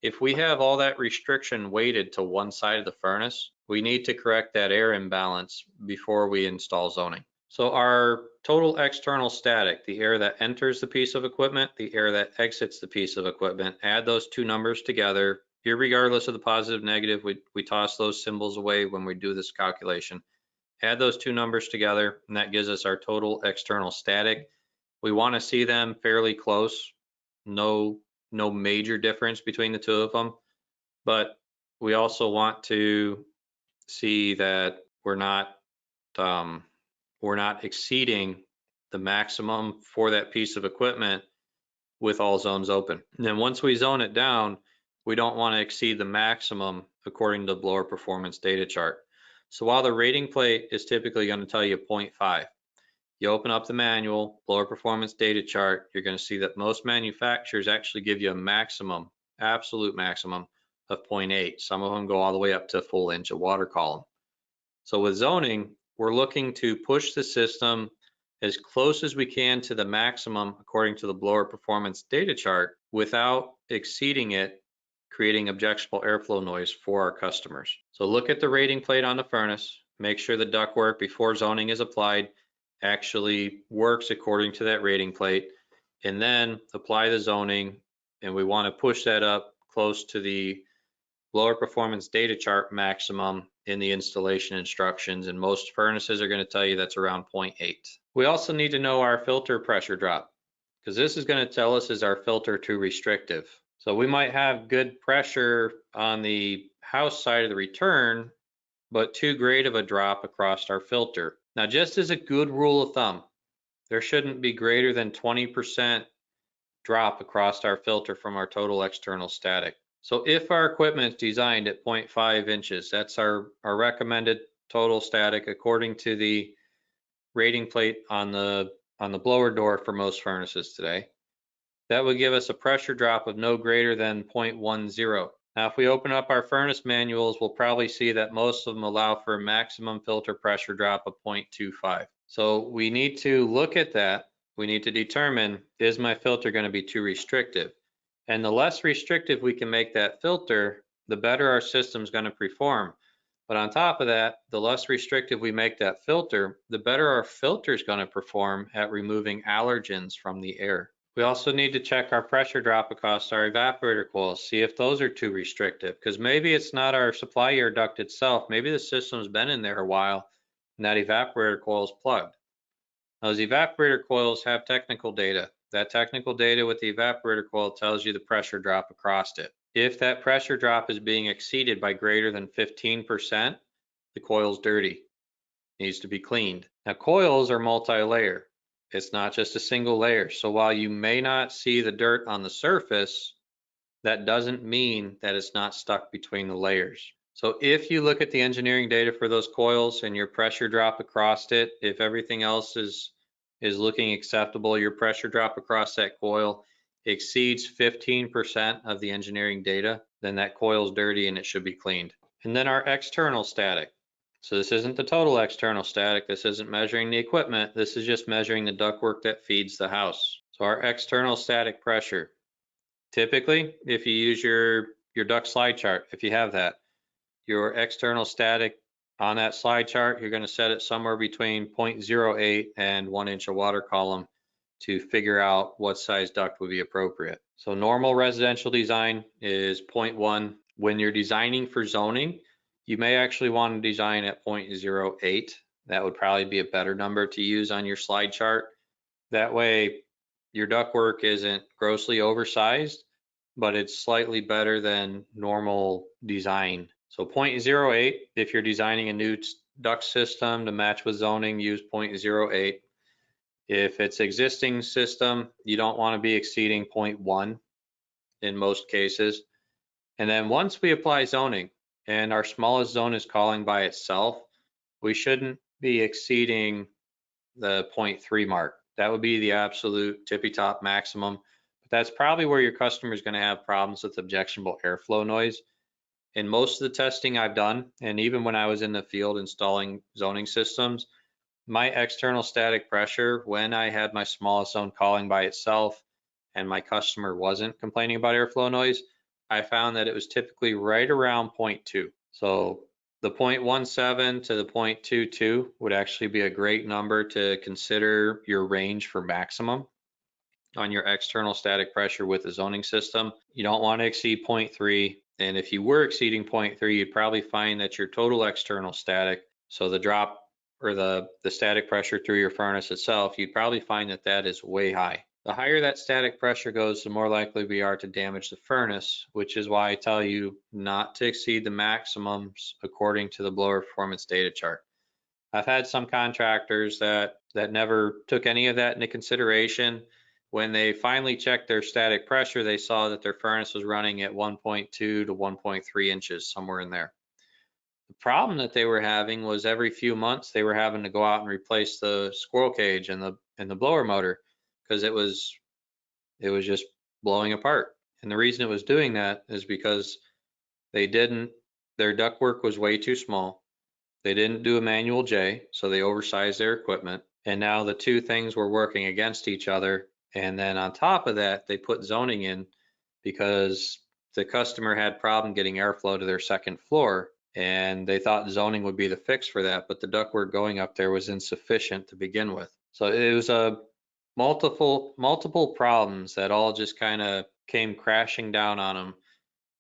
If we have all that restriction weighted to one side of the furnace, we need to correct that air imbalance before we install zoning. So our total external static, the air that enters the piece of equipment, the air that exits the piece of equipment, add those two numbers together. Irregardless of the positive, negative, we toss those symbols away when we do this calculation. Add those two numbers together, and that gives us our total external static. We want to see them fairly close. No major difference between the two of them, but we also want to see that we're not exceeding the maximum for that piece of equipment with all zones open. And then once we zone it down, we don't want to exceed the maximum according to the blower performance data chart. So while the rating plate is typically going to tell you 0.5, you open up the manual, blower performance data chart, you're going to see that most manufacturers actually give you a maximum, absolute maximum of 0.8. Some of them go all the way up to a full inch of water column. So with zoning, we're looking to push the system as close as we can to the maximum according to the blower performance data chart without exceeding it, creating objectionable airflow noise for our customers. So look at the rating plate on the furnace, make sure the ductwork before zoning is applied actually works according to that rating plate, and then apply the zoning, and we want to push that up close to the blower performance data chart maximum in the installation instructions, and most furnaces are going to tell you that's around 0.8. We also need to know our filter pressure drop, because this is going to tell us, is our filter too restrictive? So we might have good pressure on the house side of the return, but too great of a drop across our filter. Now, just as a good rule of thumb, there shouldn't be greater than 20% drop across our filter from our total external static. So if our equipment is designed at 0.5 inches, that's our recommended total static according to the rating plate on the blower door for most furnaces today. That would give us a pressure drop of no greater than 0.10. Now, if we open up our furnace manuals, we'll probably see that most of them allow for a maximum filter pressure drop of 0.25. So we need to look at that. We need to determine, is my filter going to be too restrictive? And the less restrictive we can make that filter, the better our system's going to perform. But on top of that, the less restrictive we make that filter, the better our filter is going to perform at removing allergens from the air. We also need to check our pressure drop across our evaporator coils, see if those are too restrictive, because maybe it's not our supply air duct itself. Maybe the system's been in there a while and that evaporator coil is plugged. Those evaporator coils have technical data. That technical data with the evaporator coil tells you the pressure drop across it. If that pressure drop is being exceeded by greater than 15%, the coil's dirty, needs to be cleaned. Now, coils are multi-layer. It's not just a single layer. So while you may not see the dirt on the surface, that doesn't mean that it's not stuck between the layers. So if you look at the engineering data for those coils and your pressure drop across it, if everything else is looking acceptable, your pressure drop across that coil exceeds 15% of the engineering data, then that coil's dirty and it should be cleaned. And then our external static. So this isn't the total external static. This isn't measuring the equipment. This is just measuring the ductwork that feeds the house. So our external static pressure. Typically, if you use your duct slide chart, if you have that, your external static on that slide chart, you're going to set it somewhere between 0.08 and 1 inch of water column to figure out what size duct would be appropriate. So normal residential design is 0.1. When you're designing for zoning, you may actually want to design at 0.08. That would probably be a better number to use on your slide chart. That way, your ductwork isn't grossly oversized, but it's slightly better than normal design. So 0.08, if you're designing a new duct system to match with zoning, use 0.08. If it's existing system, you don't want to be exceeding 0.1 in most cases. And then once we apply zoning and our smallest zone is calling by itself, we shouldn't be exceeding the 0.3 mark. That would be the absolute tippy top maximum. But that's probably where your customer is going to have problems with objectionable airflow noise. In most of the testing I've done, and even when I was in the field installing zoning systems, my external static pressure, when I had my smallest zone calling by itself and my customer wasn't complaining about airflow noise, I found that it was typically right around 0.2. So the 0.17 to the 0.22 would actually be a great number to consider your range for maximum on your external static pressure with the zoning system. You don't want to exceed 0.3. And if you were exceeding 0.3, you'd probably find that your total external static, so the drop or the static pressure through your furnace itself, you'd probably find that that is way high. The higher that static pressure goes, the more likely we are to damage the furnace, which is why I tell you not to exceed the maximums according to the blower performance data chart. I've had some contractors that never took any of that into consideration. When they finally checked their static pressure, they saw that their furnace was running at 1.2 to 1.3 inches, somewhere in there. The problem that they were having was every few months they were having to go out and replace the squirrel cage and the blower motor because it was just blowing apart. And the reason it was doing that is because they didn't their ductwork was way too small. They didn't do a manual J, so they oversized their equipment. And now the two things were working against each other. And then on top of that, they put zoning in because the customer had problem getting airflow to their second floor. And they thought zoning would be the fix for that, but the ductwork going up there was insufficient to begin with. So it was a multiple problems that all just kind of came crashing down on them,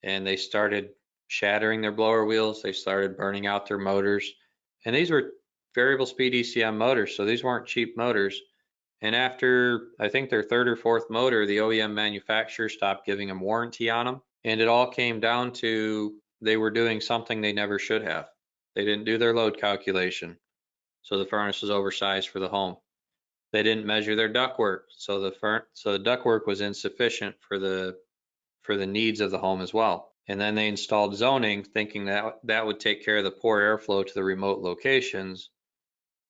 and they started shattering their blower wheels. They started burning out their motors, and these were variable speed ECM motors, so these weren't cheap motors. And after I think their third or fourth motor, the OEM manufacturer stopped giving them warranty on them, and it all came down to they were doing something they never should have. They didn't do their load calculation, so the furnace was oversized for the home. They didn't measure their ductwork, so the ductwork was insufficient for the needs of the home as well. And then they installed zoning thinking that that would take care of the poor airflow to the remote locations.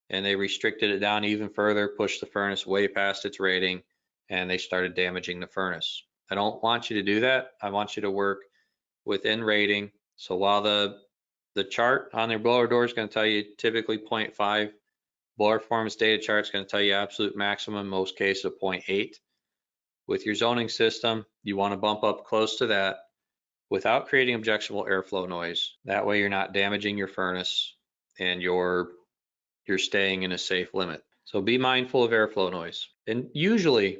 And they restricted it down even further, pushed the furnace way past its rating, and they started damaging the furnace. I don't want you to do that. I want you to work within rating. So while the chart on their blower door is going to tell you typically 0.5, blower performance data chart is going to tell you absolute maximum, most cases of 0.8. With your zoning system, you want to bump up close to that without creating objectionable airflow noise. That way you're not damaging your furnace and you're staying in a safe limit. So be mindful of airflow noise. And usually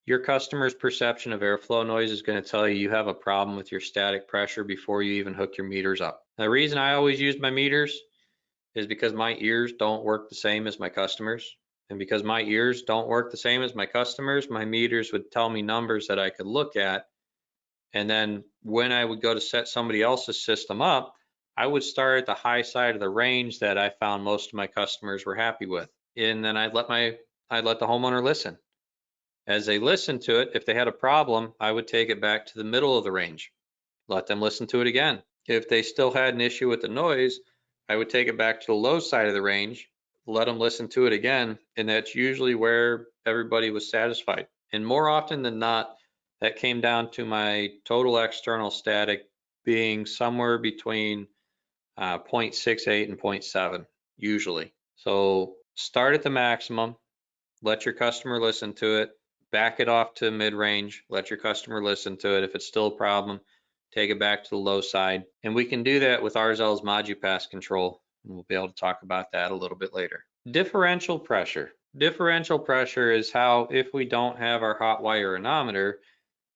your customer's perception of airflow noise is going to tell you have a problem with your static pressure before you even hook your meters up. The reason I always use my meters is because my ears don't work the same as my customers. And because my ears don't work the same as my customers, my meters would tell me numbers that I could look at. And then when I would go to set somebody else's system up, I would start at the high side of the range that I found most of my customers were happy with. And then I'd let the homeowner listen. As they listened to it, if they had a problem, I would take it back to the middle of the range, let them listen to it again. If they still had an issue with the noise, I would take it back to the low side of the range, let them listen to it again, and that's usually where everybody was satisfied. And more often than not, that came down to my total external static being somewhere between 0.68 and 0.7, usually. So start at the maximum, let your customer listen to it, back it off to mid-range, let your customer listen to it. If it's still a problem, take it back to the low side. And we can do that with RZEL's ModuPass control. And we'll be able to talk about that a little bit later. Differential pressure. Differential pressure is how, if we don't have our hot wire anemometer,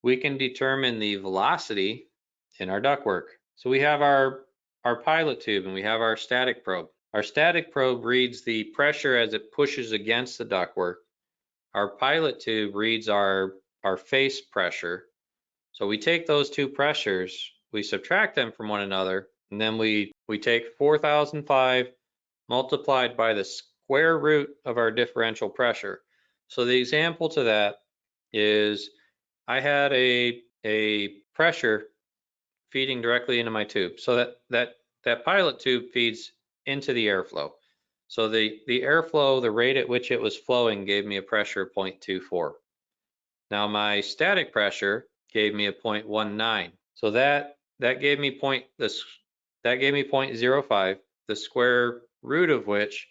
we can determine the velocity in our ductwork. So we have our pilot tube and we have our static probe. Our static probe reads the pressure as it pushes against the ductwork. Our pilot tube reads our face pressure. So we take those two pressures, we subtract them from one another, and then we take 4005 multiplied by the square root of our differential pressure. So the example to that is I had a pressure feeding directly into my tube. So that pilot tube feeds into the airflow. So the airflow, the rate at which it was flowing gave me a pressure of 0.24. Now my static pressure gave me a 0.19. So that gave me 0.05, the square root of which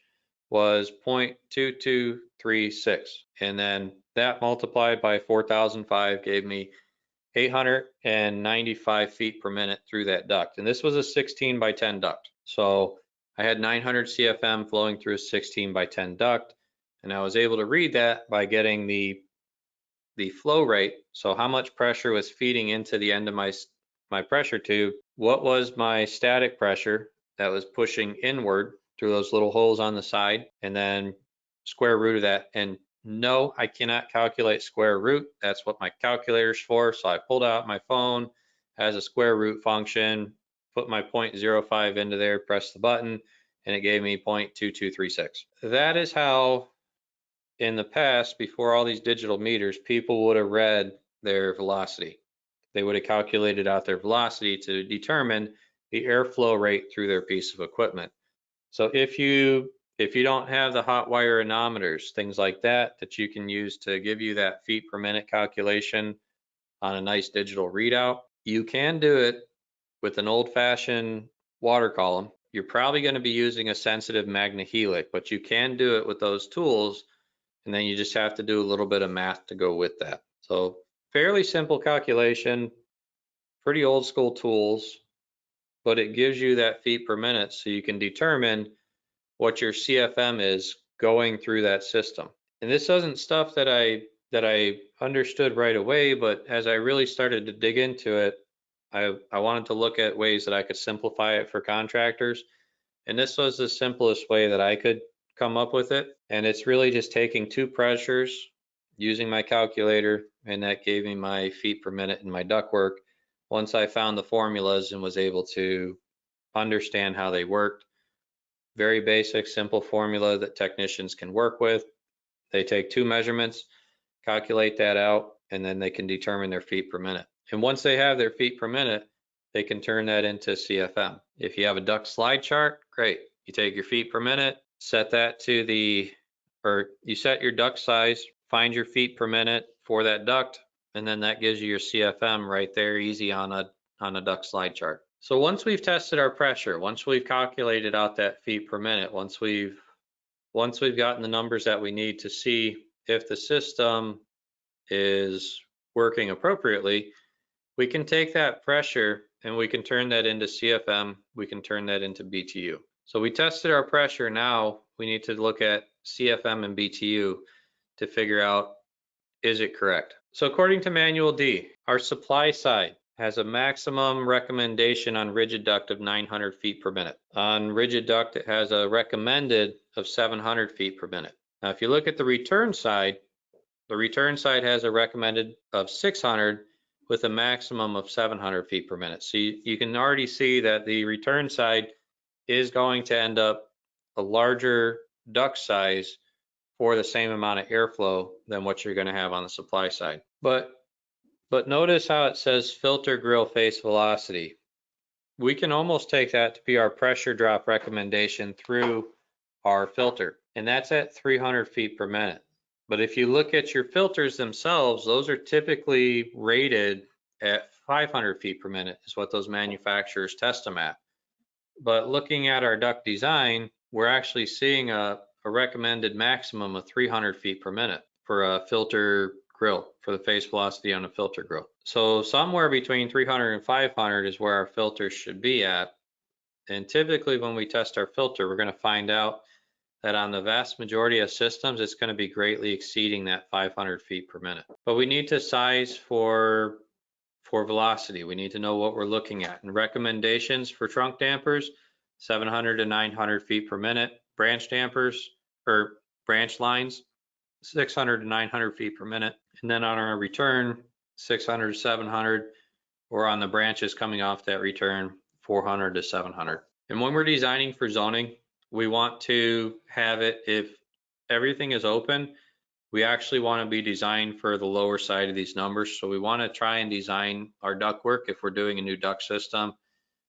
was 0.2236. And then that multiplied by 4005 gave me 895 feet per minute through that duct. And this was a 16 by 10 duct. So I had 900 CFM flowing through a 16 by 10 duct. And I was able to read that by getting the flow rate. So how much pressure was feeding into the end of my pressure tube? What was my static pressure that was pushing inward through those little holes on the side? And then square root of that. And no, I cannot calculate square root. That's what my calculator's for. So I pulled out my phone, has a square root function, put my 0.05 into there, press the button, and it gave me 0.2236. That is how, in the past, before all these digital meters, people would have read their velocity. They would have calculated out their velocity to determine the airflow rate through their piece of equipment. So if you don't have the hot wire anemometers, things like that, that you can use to give you that feet per minute calculation on a nice digital readout, you can do it with an old-fashioned water column. You're probably going to be using a sensitive magnehelic, but you can do it with those tools, and then you just have to do a little bit of math to go with that. So fairly simple calculation, pretty old school tools, but it gives you that feet per minute so you can determine what your CFM is going through that system. And this isn't stuff that I understood right away, but as I really started to dig into it, I wanted to look at ways that I could simplify it for contractors. And this was the simplest way that I could come up with it. And it's really just taking two pressures, using my calculator, and that gave me my feet per minute in my ductwork. Once I found the formulas and was able to understand how they worked, very basic, simple formula that technicians can work with. They take two measurements, calculate that out, and then they can determine their feet per minute. And once they have their feet per minute, they can turn that into CFM. If you have a duct slide chart, great. You take your feet per minute, set that to or you set your duct size, find your feet per minute for that duct, and then that gives you your CFM right there, easy on a duct slide chart. So once we've tested our pressure, once we've calculated out that feet per minute, once we've gotten the numbers that we need to see if the system is working appropriately, we can take that pressure and we can turn that into CFM, we can turn that into BTU. So we tested our pressure, now we need to look at CFM and BTU to figure out, is it correct? So according to Manual D, our supply side has a maximum recommendation on rigid duct of 900 feet per minute. On rigid duct, it has a recommended of 700 feet per minute. Now, if you look at the return side has a recommended of 600 with a maximum of 700 feet per minute. So you can already see that the return side is going to end up a larger duct size for the same amount of airflow than what you're going to have on the supply side. But notice how it says filter grill face velocity. We can almost take that to be our pressure drop recommendation through our filter, and that's at 300 feet per minute. But if you look at your filters themselves, those are typically rated at 500 feet per minute is what those manufacturers test them at. But looking at our duct design, we're actually seeing a recommended maximum of 300 feet per minute for a filter grill, for the face velocity on a filter grill. So somewhere between 300 and 500 is where our filters should be at. And typically when we test our filter, we're going to find out that on the vast majority of systems, it's going to be greatly exceeding that 500 feet per minute. But we need to size for velocity. We need to know what we're looking at. And recommendations for trunk dampers, 700 to 900 feet per minute. Branch dampers or branch lines, 600 to 900 feet per minute. And then on our return, 600 to 700, or on the branches coming off that return, 400 to 700. And when we're designing for zoning, we want to have it, if everything is open, we actually want to be designed for the lower side of these numbers. So we want to try and design our ductwork, if we're doing a new duct system,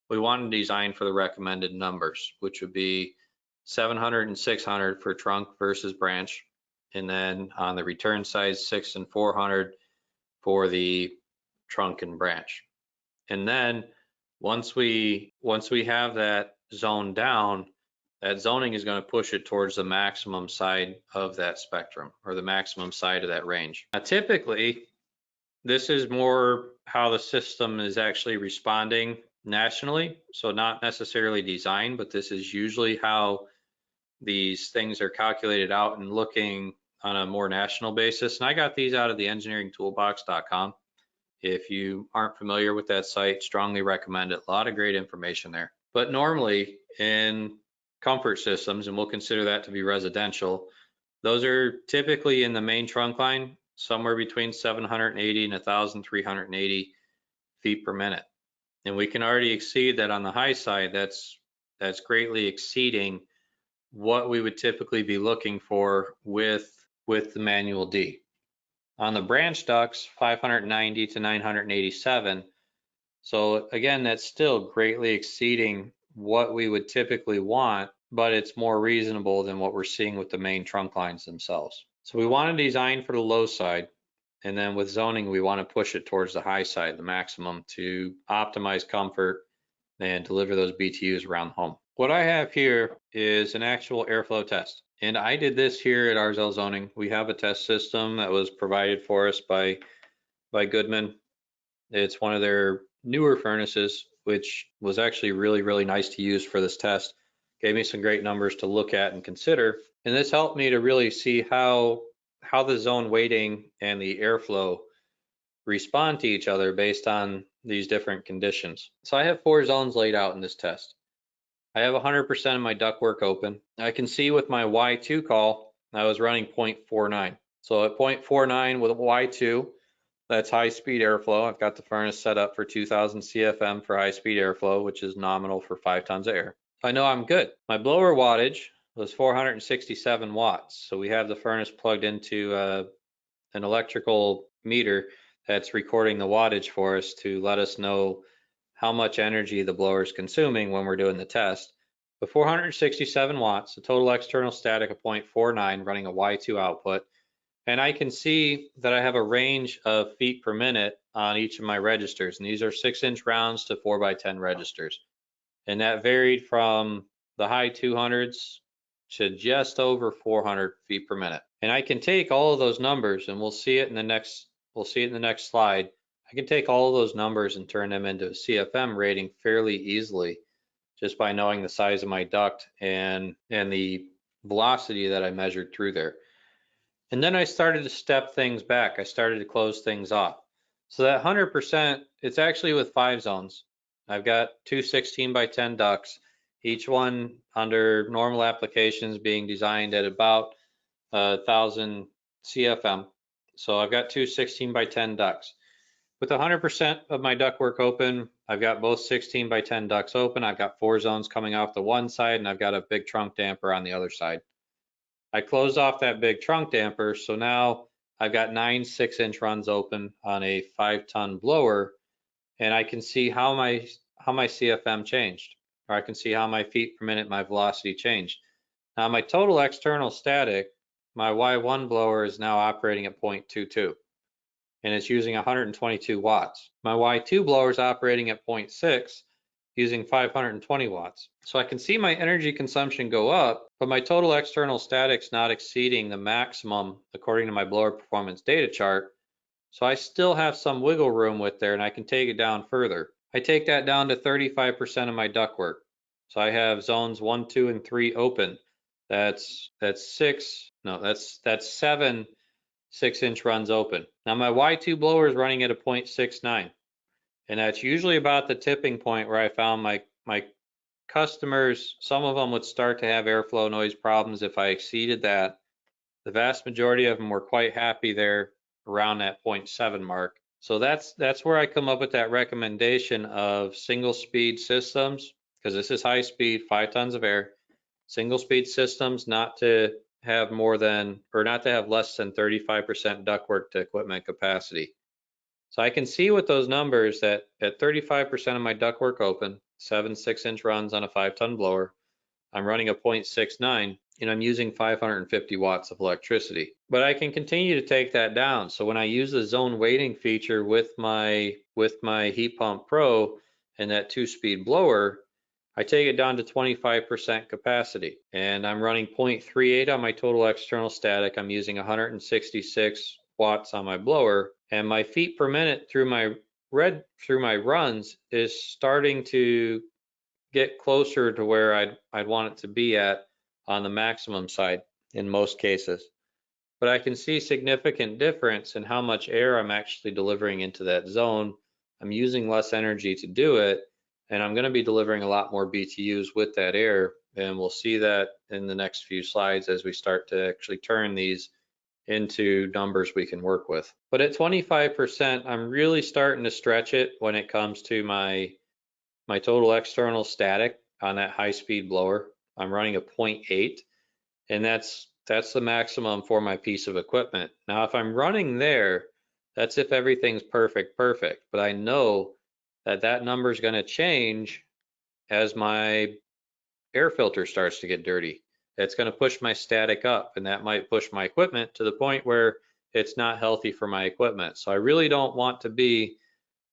we want to design for the recommended numbers, which would be 700 and 600 for trunk versus branch. And then on the return side, 600 and 400 for the trunk and branch. And then once we have that zone down, that zoning is going to push it towards the maximum side of that spectrum, or the maximum side of that range. Now, typically, this is more how the system is actually responding nationally. So not necessarily design, but this is usually how these things are calculated out and looking on a more national basis. And I got these out of the engineeringtoolbox.com. If you aren't familiar with that site, strongly recommend it. A lot of great information there. But normally in comfort systems, and we'll consider that to be residential, those are typically in the main trunk line, somewhere between 780 and 1,380 feet per minute. And we can already exceed that on the high side. That's greatly exceeding what we would typically be looking for with the Manual D. On the branch ducts, 590 to 987, So again, that's still greatly exceeding what we would typically want, but it's more reasonable than what we're seeing with the main trunk lines themselves. So we want to design for the low side. And then with zoning, we want to push it towards the high side, the maximum, to optimize comfort and deliver those BTUs around home. What I have here is an actual airflow test. And I did this here at RZL Zoning. We have a test system that was provided for us by Goodman. It's one of their newer furnaces, which was actually really, really nice to use for this test. Gave me some great numbers to look at and consider. And this helped me to really see how the zone weighting and the airflow respond to each other based on these different conditions. So I have 4 zones laid out in this test. I have 100% of my ductwork open. I can see with my Y2 call, I was running 0.49. So at 0.49 with Y2, that's high speed airflow. I've got the furnace set up for 2000 CFM for high speed airflow, which is nominal for 5 tons of air. I know I'm good. My blower wattage was 467 watts. So we have the furnace plugged into an electrical meter that's recording the wattage for us to let us know how much energy the blower is consuming when we're doing the test. But 467 watts, the total external static of 0.49, running a Y2 output. And I can see that I have a range of feet per minute on each of my registers. And these are 6-inch rounds to 4x10 registers. And that varied from the high 200s to just over 400 feet per minute. And I can take all of those numbers, and we'll see it in the next slide. I can take all of those numbers and turn them into a CFM rating fairly easily just by knowing the size of my duct and the velocity that I measured through there. And then I started to step things back. I started to close things off. So that 100%, it's actually with 5 zones. I've got 2 16x10 ducts, each one under normal applications being designed at about 1,000 CFM. So I've got 2 16x10 ducts. With 100% of my ductwork open, I've got both 16x10 ducts open. I've got 4 zones coming off the one side, and I've got a big trunk damper on the other side. I closed off that big trunk damper, so now I've got 9 6-inch runs open on a 5-ton blower, and I can see how my CFM changed, or I can see how my feet per minute, my velocity changed. Now my total external static, my Y1 blower is now operating at 0.22, and it's using 122 watts. My Y2 blower is operating at 0.6, using 520 watts. So I can see my energy consumption go up, but my total external static's not exceeding the maximum according to my blower performance data chart. So I still have some wiggle room with there, and I can take it down further. I take that down to 35% of my ductwork. So I have zones 1, 2, and 3 open. That's 7 6-inch runs open. Now my Y2 blower is running at a 0.69. And that's usually about the tipping point where I found my customers, some of them would start to have airflow noise problems if I exceeded that. The vast majority of them were quite happy there around that 0.7 mark. So that's where I come up with that recommendation of single speed systems, because this is high speed, 5 tons of air, single speed systems, not to have less than 35% ductwork to equipment capacity. So I can see with those numbers that at 35% of my ductwork open, 7 6-inch runs on a 5-ton blower, I'm running a 0.69, and I'm using 550 watts of electricity. But I can continue to take that down. So when I use the zone weighting feature with my HeatPumPro and that 2-speed blower, I take it down to 25% capacity, and I'm running 0.38 on my total external static. I'm using 166 watts on my blower, and my feet per minute through my runs is starting to get closer to where I'd want it to be at on the maximum side in most cases. But I can see significant difference in how much air I'm actually delivering into that zone. I'm using less energy to do it, and I'm going to be delivering a lot more BTUs with that air. And we'll see that in the next few slides as we start to actually turn these into numbers we can work with. But at 25%, I'm really starting to stretch it when it comes to my total external static on that high speed blower. I'm running a 0.8, and that's the maximum for my piece of equipment. Now, if I'm running there, that's if everything's perfect, but I know that number is going to change as my air filter starts to get dirty. It's going to push my static up, and that might push my equipment to the point where it's not healthy for my equipment. So I really don't want to be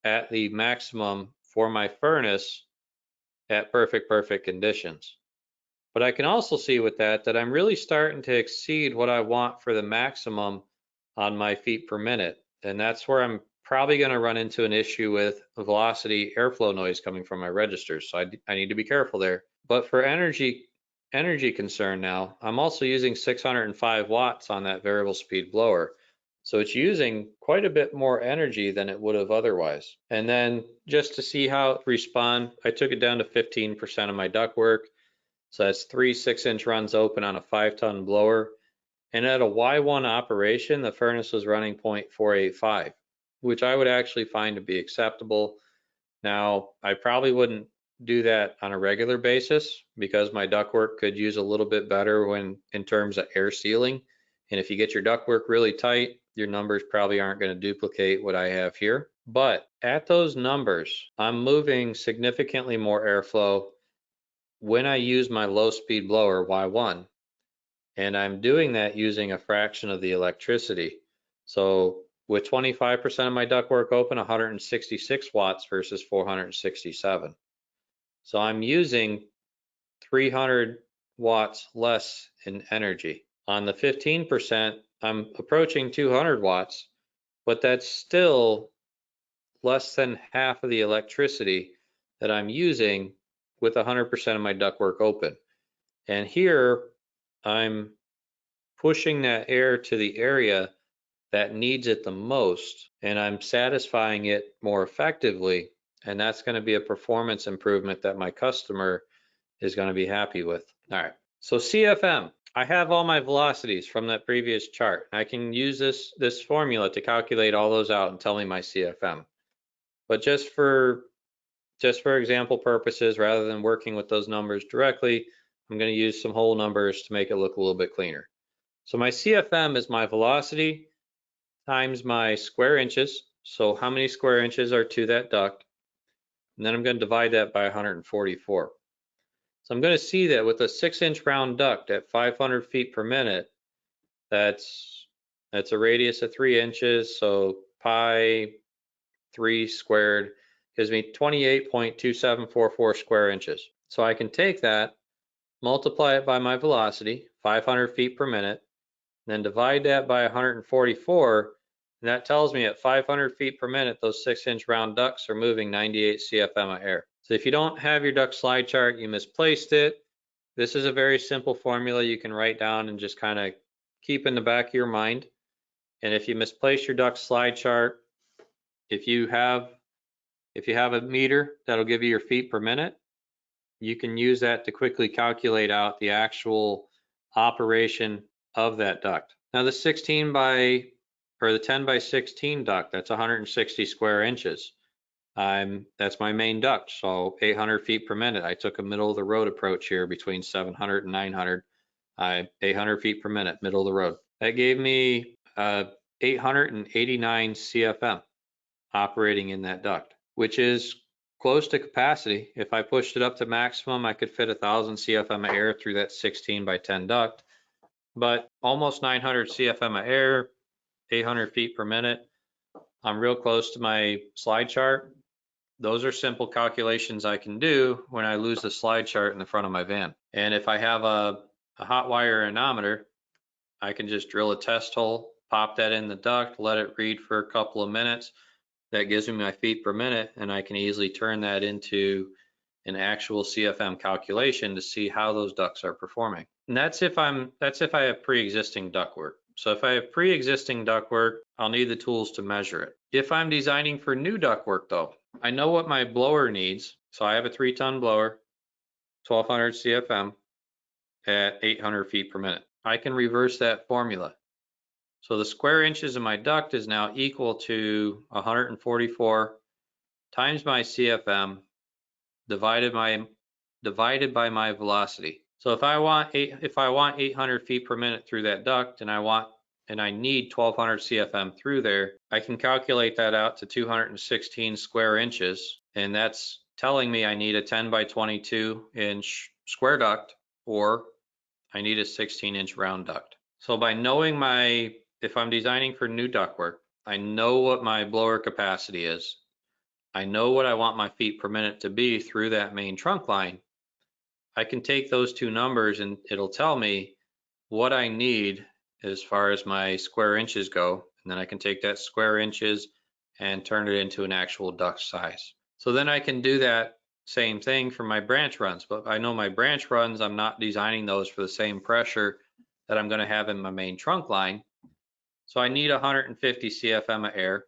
at the maximum for my furnace at perfect conditions. But I can also see with that I'm really starting to exceed what I want for the maximum on my feet per minute. And that's where I'm probably going to run into an issue with velocity airflow noise coming from my registers. So I need to be careful there. But for energy concern now, I'm also using 605 watts on that variable speed blower. So it's using quite a bit more energy than it would have otherwise. And then just to see how it responds, I took it down to 15% of my ductwork. So that's 3 6-inch runs open on a 5-ton blower. And at a Y1 operation, the furnace was running 0.485, which I would actually find to be acceptable. Now, I probably wouldn't do that on a regular basis because my ductwork could use a little bit better when in terms of air sealing. And if you get your ductwork really tight, your numbers probably aren't going to duplicate what I have here. But at those numbers, I'm moving significantly more airflow when I use my low speed blower Y1, and I'm doing that using a fraction of the electricity. So with 25% of my ductwork open, 166 watts versus 467. So I'm using 300 watts less in energy. On the 15%, I'm approaching 200 watts, but that's still less than half of the electricity that I'm using with 100% of my ductwork open. And here I'm pushing that air to the area that needs it the most, and I'm satisfying it more effectively. And that's going to be a performance improvement that my customer is going to be happy with. All right, so CFM, I have all my velocities from that previous chart. I can use this formula to calculate all those out and tell me my CFM. But just for example purposes, rather than working with those numbers directly, I'm going to use some whole numbers to make it look a little bit cleaner. So my CFM is my velocity times my square inches. So how many square inches are to that duct? And then I'm going to divide that by 144. So I'm going to see that with a 6-inch round duct at 500 feet per minute, that's a radius of 3 inches. So pi 3 squared gives me 28.2744 square inches. So I can take that, multiply it by my velocity, 500 feet per minute, then divide that by 144, and that tells me at 500 feet per minute, those 6-inch round ducts are moving 98 CFM of air. So if you don't have your duct slide chart, you misplaced it. This is a very simple formula you can write down and just kind of keep in the back of your mind. And if you misplace your duct slide chart, if you have a meter that'll give you your feet per minute, you can use that to quickly calculate out the actual operation of that duct. Now the 10 by 16 duct, that's 160 square inches. That's my main duct, so 800 feet per minute. I took a middle of the road approach here between 700 and 900. 800 feet per minute, middle of the road. That gave me 889 CFM operating in that duct, which is close to capacity. If I pushed it up to maximum, I could fit 1,000 CFM of air through that 16 by 10 duct, but almost 900 CFM of air, 800 feet per minute. I'm real close to my slide chart. Those are simple calculations I can do when I lose the slide chart in the front of my van. And if I have a hot wire anemometer, I can just drill a test hole, pop that in the duct, let it read for a couple of minutes. That gives me my feet per minute, and I can easily turn that into an actual CFM calculation to see how those ducts are performing. And that's if I have pre-existing ductwork. So if I have pre-existing ductwork, I'll need the tools to measure it. If I'm designing for new ductwork though, I know what my blower needs. So I have a 3-ton blower, 1200 CFM at 800 feet per minute. I can reverse that formula. So the square inches of my duct is now equal to 144 times my CFM divided by my velocity. So if I want 800 feet per minute through that duct, and I need 1200 CFM through there, I can calculate that out to 216 square inches, and that's telling me I need a 10 by 22 inch square duct, or I need a 16-inch round duct. So by knowing if I'm designing for new ductwork, I know what my blower capacity is. I know what I want my feet per minute to be through that main trunk line. I can take those two numbers and it'll tell me what I need as far as my square inches go. And then I can take that square inches and turn it into an actual duct size. So then I can do that same thing for my branch runs, but I know my branch runs, I'm not designing those for the same pressure that I'm going to have in my main trunk line. So I need 150 CFM of air.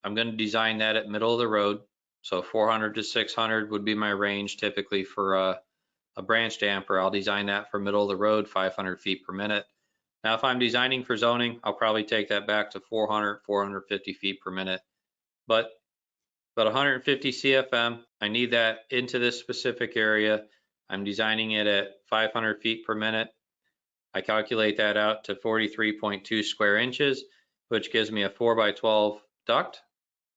I'm going to design that at middle of the road. So 400 to 600 would be my range typically for a branch damper. I'll design that for middle of the road, 500 feet per minute. Now, if I'm designing for zoning, I'll probably take that back to 400, 450 feet per minute. But 150 CFM, I need that into this specific area. I'm designing it at 500 feet per minute. I calculate that out to 43.2 square inches, which gives me a 4 by 12 duct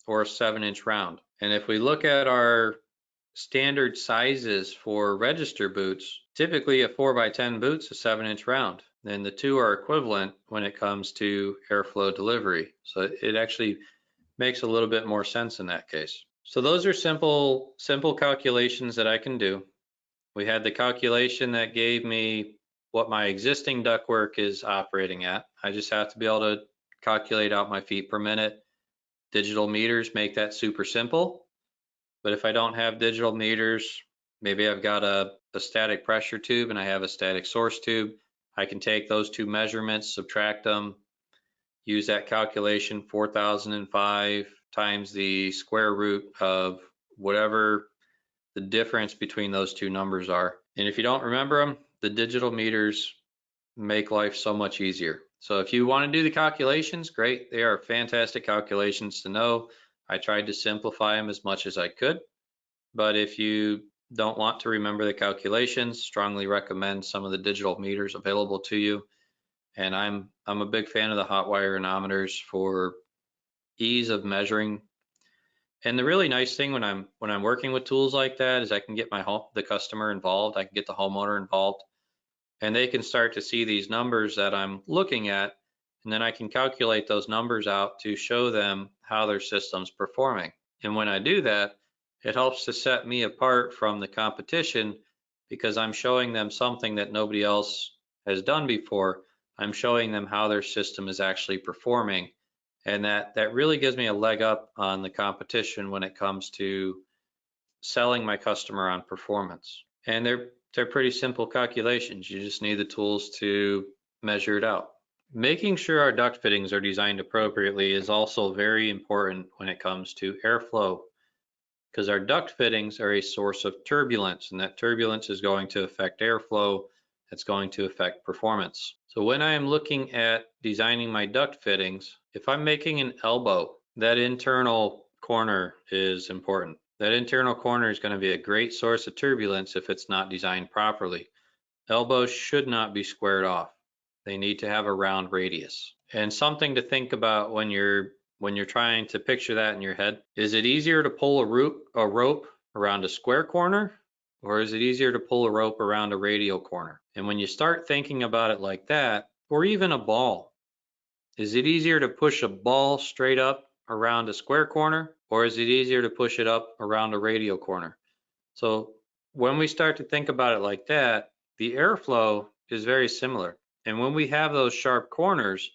or a 7-inch round. And if we look at our standard sizes for register boots, typically a 4 by 10 boot's a 7-inch round. And the two are equivalent when it comes to airflow delivery. So it actually makes a little bit more sense in that case. So those are simple calculations that I can do. We had the calculation that gave me what my existing ductwork is operating at. I just have to be able to calculate out my feet per minute. Digital meters make that super simple. But if I don't have digital meters, maybe I've got a static pressure tube and I have a static source tube. I can take those two measurements, subtract them, use that calculation, 4005 times the square root of whatever the difference between those two numbers are. And if you don't remember them, the digital meters make life so much easier. So if you want to do the calculations, great. They are fantastic calculations to know. I tried to simplify them as much as I could. But if you don't want to remember the calculations, strongly recommend some of the digital meters available to you. And I'm a big fan of the hot wire anemometers for ease of measuring. And the really nice thing when I'm working with tools like that is I can get the customer involved. I can get the homeowner involved, and they can start to see these numbers that I'm looking at, and then I can calculate those numbers out to show them how their system's performing. And when I do that, it helps to set me apart from the competition because I'm showing them something that nobody else has done before. I'm showing them how their system is actually performing. And that really gives me a leg up on the competition when it comes to selling my customer on performance. And they're pretty simple calculations. You just need the tools to measure it out. Making sure our duct fittings are designed appropriately is also very important when it comes to airflow, because our duct fittings are a source of turbulence, and that turbulence is going to affect airflow. That's going to affect performance. So when I am looking at designing my duct fittings, if I'm making an elbow, that internal corner is important. That internal corner is going to be a great source of turbulence if it's not designed properly. Elbows should not be squared off. They need to have a round radius. And something to think about when you're trying to picture that in your head, is it easier to pull a rope around a square corner, or is it easier to pull a rope around a radial corner? And when you start thinking about it like that, or even a ball, is it easier to push a ball straight up around a square corner, or is it easier to push it up around a radial corner? So when we start to think about it like that, the airflow is very similar. And when we have those sharp corners,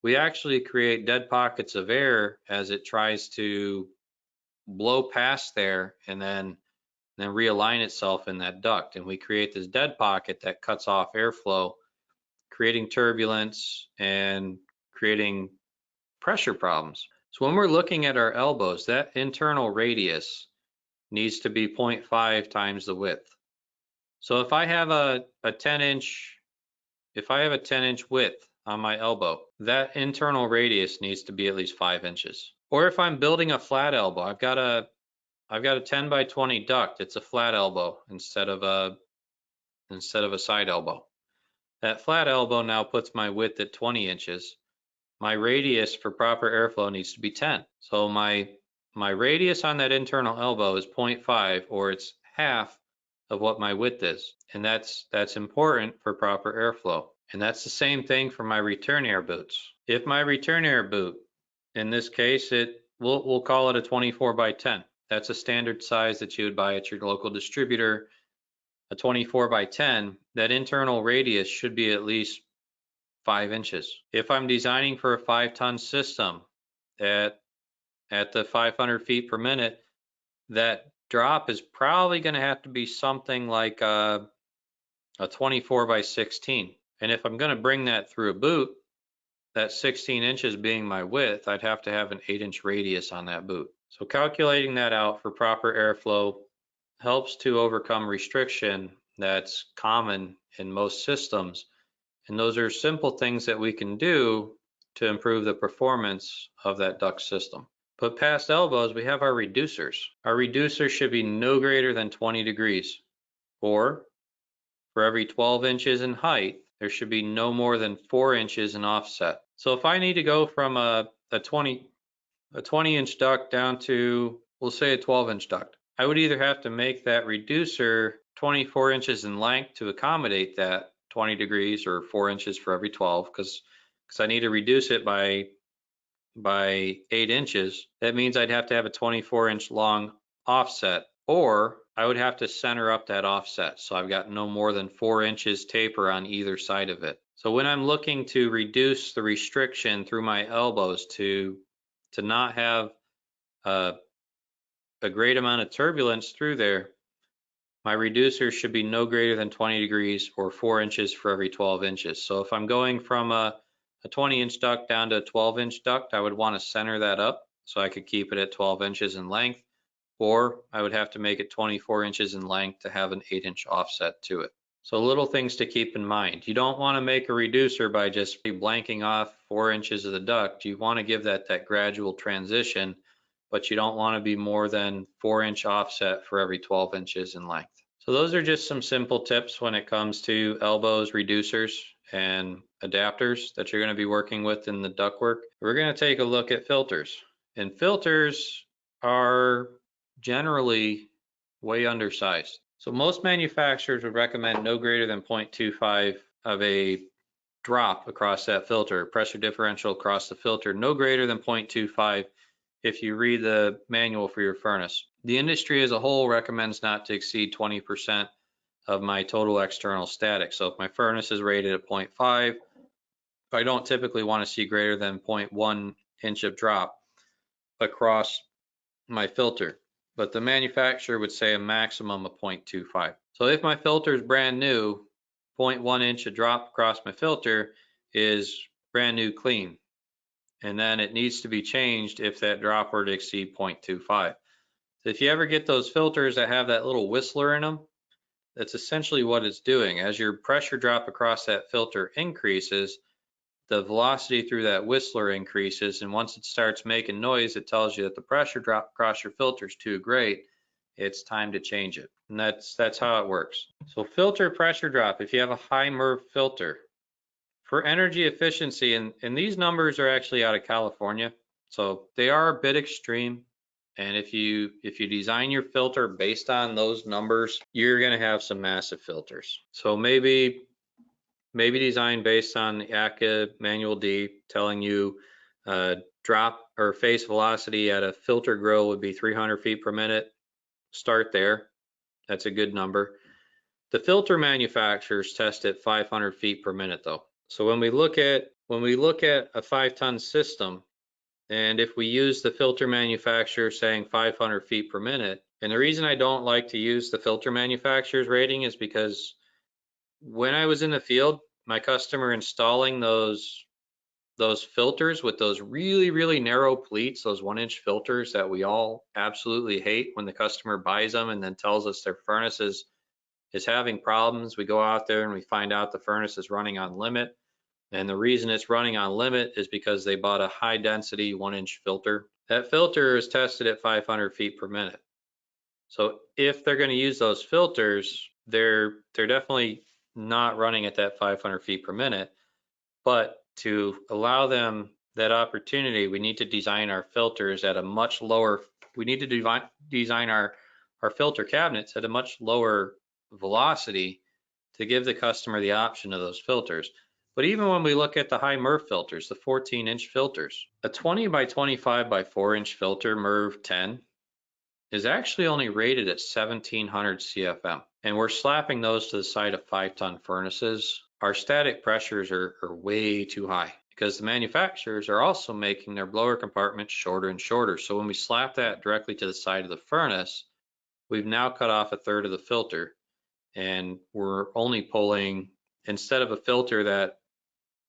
we actually create dead pockets of air as it tries to blow past there and then realign itself in that duct. And we create this dead pocket that cuts off airflow, creating turbulence and creating pressure problems. So when we're looking at our elbows, that internal radius needs to be 0.5 times the width. So if I have a 10-inch width on my elbow, that internal radius needs to be at least 5 inches. Or if I'm building a flat elbow, I've got a 10 by 20 duct. It's a flat elbow instead of a side elbow. That flat elbow now puts my width at 20 inches. My radius for proper airflow needs to be 10. So my my radius on that internal elbow is 0.5, or it's half of what my width is. And that's important for proper airflow. And that's the same thing for my return air boots. If my return air boot, in this case, we'll call it a 24 by 10. That's a standard size that you would buy at your local distributor. A 24 by 10, that internal radius should be at least 5 inches. If I'm designing for a 5-ton system at the 500 feet per minute, that drop is probably going to have to be something like a 24 by 16. And if I'm going to bring that through a boot, that 16 inches being my width, I'd have to have an 8-inch radius on that boot. So calculating that out for proper airflow helps to overcome restriction that's common in most systems. And those are simple things that we can do to improve the performance of that duct system. But past elbows, we have our reducers. Our reducers should be no greater than 20 degrees, or for every 12 inches in height, there should be no more than 4 inches in offset. So if I need to go from a 20-inch duct down to, we'll say, a 12-inch duct, I would either have to make that reducer 24 inches in length to accommodate that 20 degrees, or 4 inches for every 12, because I need to reduce it by 8 inches. That means I'd have to have a 24-inch long offset, or I would have to center up that offset. So I've got no more than 4 inches taper on either side of it. So when I'm looking to reduce the restriction through my elbows to not have a great amount of turbulence through there, my reducer should be no greater than 20 degrees, or 4 inches for every 12 inches. So if I'm going from a 20-inch duct down to a 12-inch duct, I would want to center that up so I could keep it at 12 inches in length, or I would have to make it 24 inches in length to have an 8-inch offset to it. So little things to keep in mind. You don't want to make a reducer by just blanking off 4 inches of the duct. You want to give that gradual transition, but you don't want to be more than 4-inch offset for every 12 inches in length. So those are just some simple tips when it comes to elbows, reducers, and adapters that you're going to be working with in the ductwork. We're going to take a look at filters. And filters are generally way undersized. So most manufacturers would recommend no greater than 0.25 of a drop across that filter, pressure differential across the filter, no greater than 0.25 if you read the manual for your furnace. The industry as a whole recommends not to exceed 20% of my total external static. So if my furnace is rated at 0.5, I don't typically want to see greater than 0.1 inch of drop across my filter, but the manufacturer would say a maximum of 0.25. So if my filter is brand new, 0.1 inch of drop across my filter is brand new clean. And then it needs to be changed if that drop were to exceed 0.25. So if you ever get those filters that have that little whistler in them, that's essentially what it's doing. As your pressure drop across that filter increases, the velocity through that whistler increases, and once it starts making noise, it tells you that the pressure drop across your filter is too great. It's time to change it. And that's how it works. So filter pressure drop, if you have a high MERV filter, for energy efficiency, and these numbers are actually out of California, so they are a bit extreme. And if you design your filter based on those numbers, you're going to have some massive filters. So maybe design based on the ACA Manual D telling you drop or face velocity at a filter grill would be 300 feet per minute. Start there. That's a good number. The filter manufacturers test at 500 feet per minute though. So when we look at a 5-ton system, and if we use the filter manufacturer saying 500 feet per minute, and the reason I don't like to use the filter manufacturer's rating is because when I was in the field, my customer installing those filters with those really, really narrow pleats, those 1-inch filters that we all absolutely hate when the customer buys them and then tells us their furnace is having problems. We go out there and we find out the furnace is running on limit. And the reason it's running on limit is because they bought a high density 1-inch filter. That filter is tested at 500 feet per minute. So if they're going to use those filters, they're definitely not running at that 500 feet per minute. But to allow them that opportunity, we need to design our filters at a much lower we need to design our filter cabinets at a much lower velocity to give the customer the option of those filters. But even when we look at the high MERV filters, the 14-inch filters, a 20 by 25 by 4-inch filter MERV 10 is actually only rated at 1700 CFM. And we're slapping those to the side of 5-ton furnaces. Our static pressures are way too high because the manufacturers are also making their blower compartments shorter and shorter. So when we slap that directly to the side of the furnace, we've now cut off a third of the filter, and we're only pulling, instead of a filter that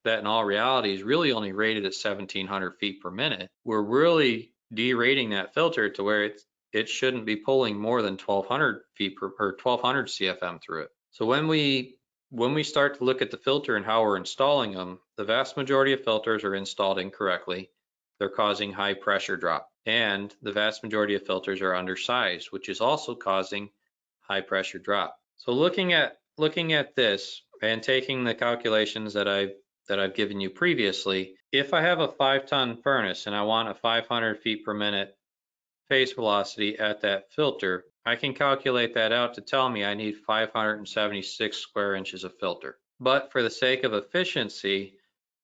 in all reality is really only rated at 1700 feet per minute, we're really derating that filter to where it shouldn't be pulling more than 1200 feet per, or 1200 CFM through it. So when we start to look at the filter and how we're installing them, the vast majority of filters are installed incorrectly. They're causing high pressure drop, and the vast majority of filters are undersized, which is also causing high pressure drop. So looking at this and taking the calculations that I've given you previously, if I have a 5-ton furnace and I want a 500 feet per minute face velocity at that filter, I can calculate that out to tell me I need 576 square inches of filter. But for the sake of efficiency,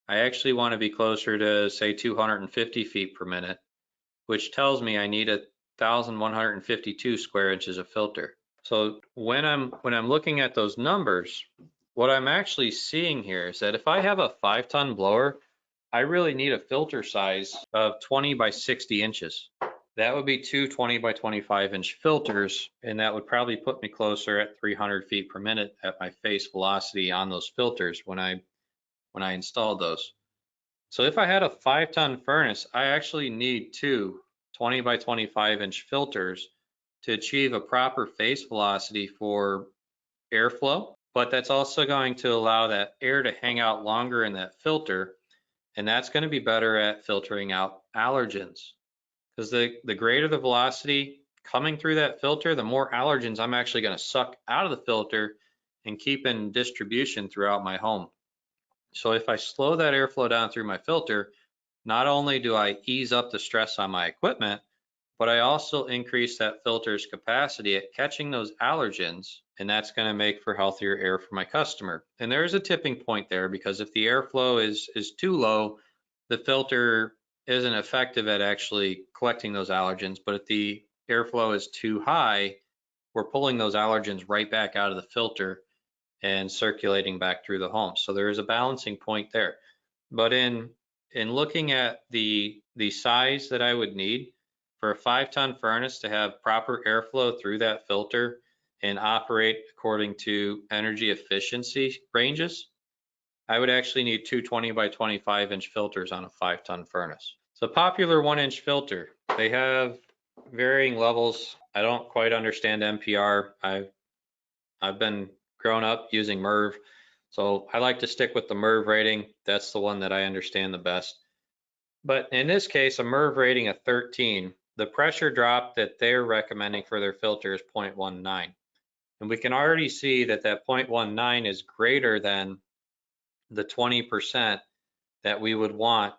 I actually want to be closer to, say, 250 feet per minute, which tells me I need 1,152 square inches of filter. So when I'm looking at those numbers, what I'm actually seeing here is that if I have a 5-ton blower, I really need a filter size of 20 by 60 inches. That would be two 20 by 25 inch filters, and that would probably put me closer at 300 feet per minute at my face velocity on those filters when I installed those. So if I had a 5-ton furnace, I actually need two 20 by 25 inch filters to achieve a proper face velocity for airflow, but that's also going to allow that air to hang out longer in that filter, and that's going to be better at filtering out allergens. Because the greater the velocity coming through that filter, the more allergens I'm actually going to suck out of the filter and keep in distribution throughout my home. So if I slow that airflow down through my filter, not only do I ease up the stress on my equipment, but I also increase that filter's capacity at catching those allergens, and that's going to make for healthier air for my customer. And there is a tipping point there, because if the airflow is too low, the filter isn't effective at actually collecting those allergens. But if the airflow is too high, we're pulling those allergens right back out of the filter and circulating back through the home. So there is a balancing point there. But in looking at the size that I would need for a 5-ton furnace to have proper airflow through that filter and operate according to energy efficiency ranges, I would actually need two 20 by 25 inch filters on a 5-ton furnace. So popular 1-inch filter, they have varying levels. I don't quite understand NPR. I've been grown up using MERV, so I like to stick with the MERV rating. That's the one that I understand the best. But in this case, a MERV rating of 13, the pressure drop that they're recommending for their filter is 0.19. And we can already see that 0.19 is greater than the 20% that we would want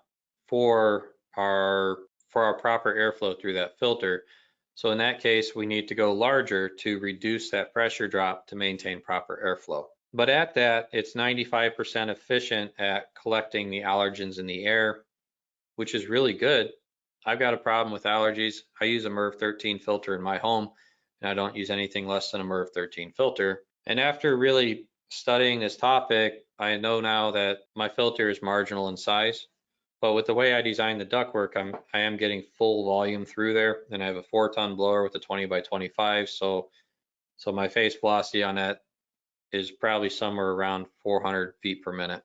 for our proper airflow through that filter. So in that case, we need to go larger to reduce that pressure drop to maintain proper airflow. But at that, it's 95% efficient at collecting the allergens in the air, which is really good. I've got a problem with allergies. I use a MERV 13 filter in my home, and I don't use anything less than a MERV 13 filter. And after really studying this topic, I know now that my filter is marginal in size, but with the way I designed the ductwork, I am getting full volume through there. And I have a 4-ton blower with a 20 by 25, so my face velocity on that is probably somewhere around 400 feet per minute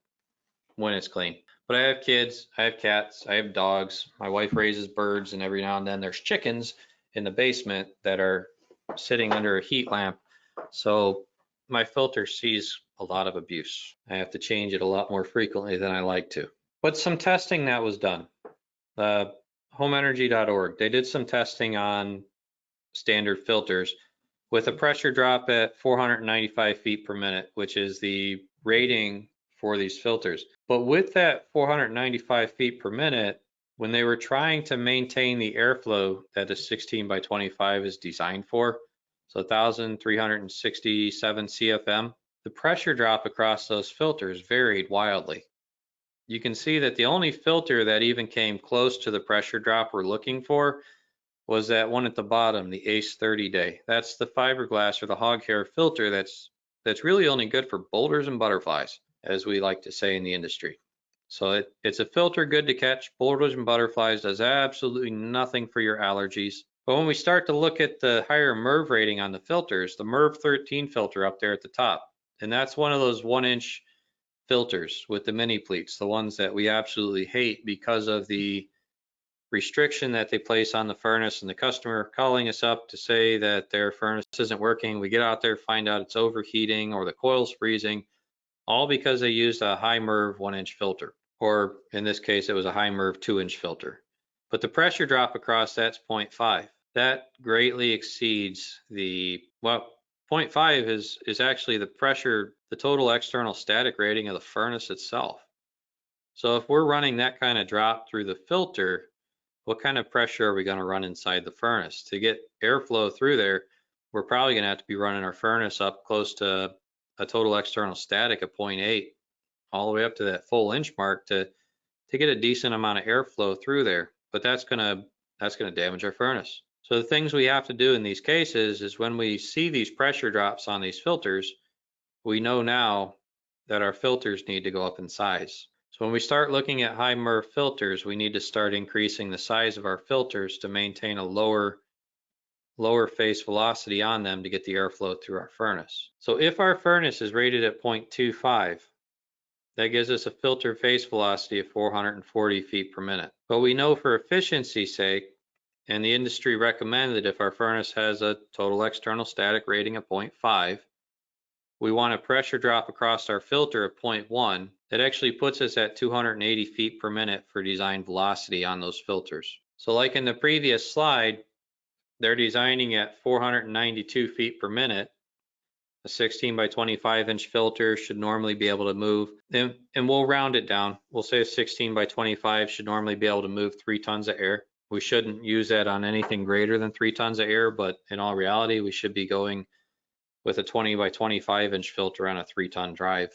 when it's clean. But I have kids, I have cats, I have dogs. My wife raises birds, and every now and then there's chickens in the basement that are sitting under a heat lamp. So my filter sees a lot of abuse. I have to change it a lot more frequently than I like to. But some testing that was done. Homeenergy.org, they did some testing on standard filters with a pressure drop at 495 feet per minute, which is the rating for these filters. But with that 495 feet per minute, when they were trying to maintain the airflow that a 16 by 25 is designed for, so 1,367 CFM, the pressure drop across those filters varied wildly. You can see that the only filter that even came close to the pressure drop we're looking for was that one at the bottom, the ACE 30 day. That's the fiberglass or the hog hair filter that's really only good for boulders and butterflies, as we like to say in the industry. So it's a filter good to catch boulders and butterflies, does absolutely nothing for your allergies. But when we start to look at the higher MERV rating on the filters, the MERV 13 filter up there at the top, and that's one of those 1-inch filters with the mini pleats, the ones that we absolutely hate because of the restriction that they place on the furnace and the customer calling us up to say that their furnace isn't working. We get out there, find out it's overheating or the coil's freezing, all because they used a high MERV 1-inch filter, or in this case, it was a high MERV 2-inch filter. But the pressure drop across that's 0.5. That greatly exceeds well, 0.5 is actually the pressure, the total external static rating of the furnace itself. So if we're running that kind of drop through the filter, what kind of pressure are we going to run inside the furnace? To get airflow through there, we're probably going to have to be running our furnace up close to a total external static of 0.8, all the way up to that full inch mark to get a decent amount of airflow through there. But that's gonna damage our furnace. So the things we have to do in these cases is when we see these pressure drops on these filters, we know now that our filters need to go up in size. So when we start looking at high MERV filters, we need to start increasing the size of our filters to maintain a lower face velocity on them to get the airflow through our furnace. So if our furnace is rated at 0.25, that gives us a filter face velocity of 440 feet per minute. But we know for efficiency's sake, and the industry recommended if our furnace has a total external static rating of 0.5, we want a pressure drop across our filter of 0.1 that actually puts us at 280 feet per minute for design velocity on those filters. So like in the previous slide, they're designing at 492 feet per minute. A 16 by 25 inch filter should normally be able to move, and we'll round it down. We'll say a 16 by 25 should normally be able to move 3 tons of air. We shouldn't use that on anything greater than 3 tons of air, but in all reality, we should be going with a 20 by 25 inch filter on a 3-ton drive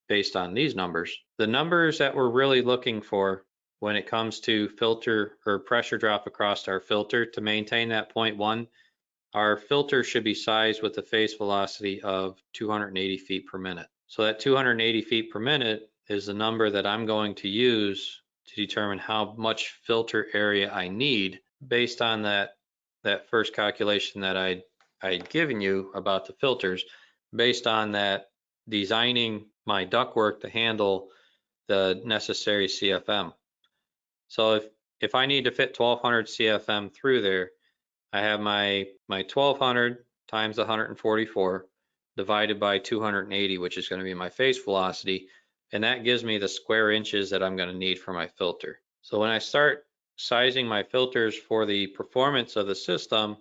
based on these numbers. The numbers that we're really looking for when it comes to filter or pressure drop across our filter to maintain that 0.1, our filter should be sized with a face velocity of 280 feet per minute. So that 280 feet per minute is the number that I'm going to use to determine how much filter area I need based on that first calculation that I'd given you about the filters, based on that designing my ductwork to handle the necessary CFM. So if I need to fit 1200 CFM through there, I have my 1200 times 144 divided by 280, which is going to be my face velocity, and that gives me the square inches that I'm going to need for my filter. So when I start sizing my filters for the performance of the system,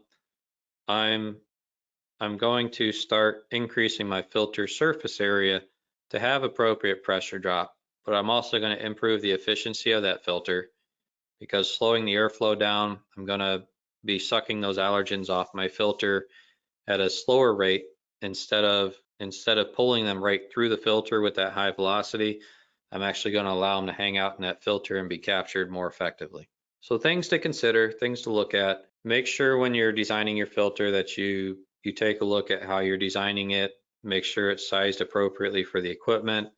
I'm going to start increasing my filter surface area to have appropriate pressure drop, but I'm also going to improve the efficiency of that filter because slowing the airflow down, I'm going to be sucking those allergens off my filter at a slower rate instead of pulling them right through the filter with that high velocity. I'm actually going to allow them to hang out in that filter and be captured more effectively. So things to consider, things to look at. Make sure when you're designing your filter that you take a look at how you're designing it, make sure it's sized appropriately for the equipment,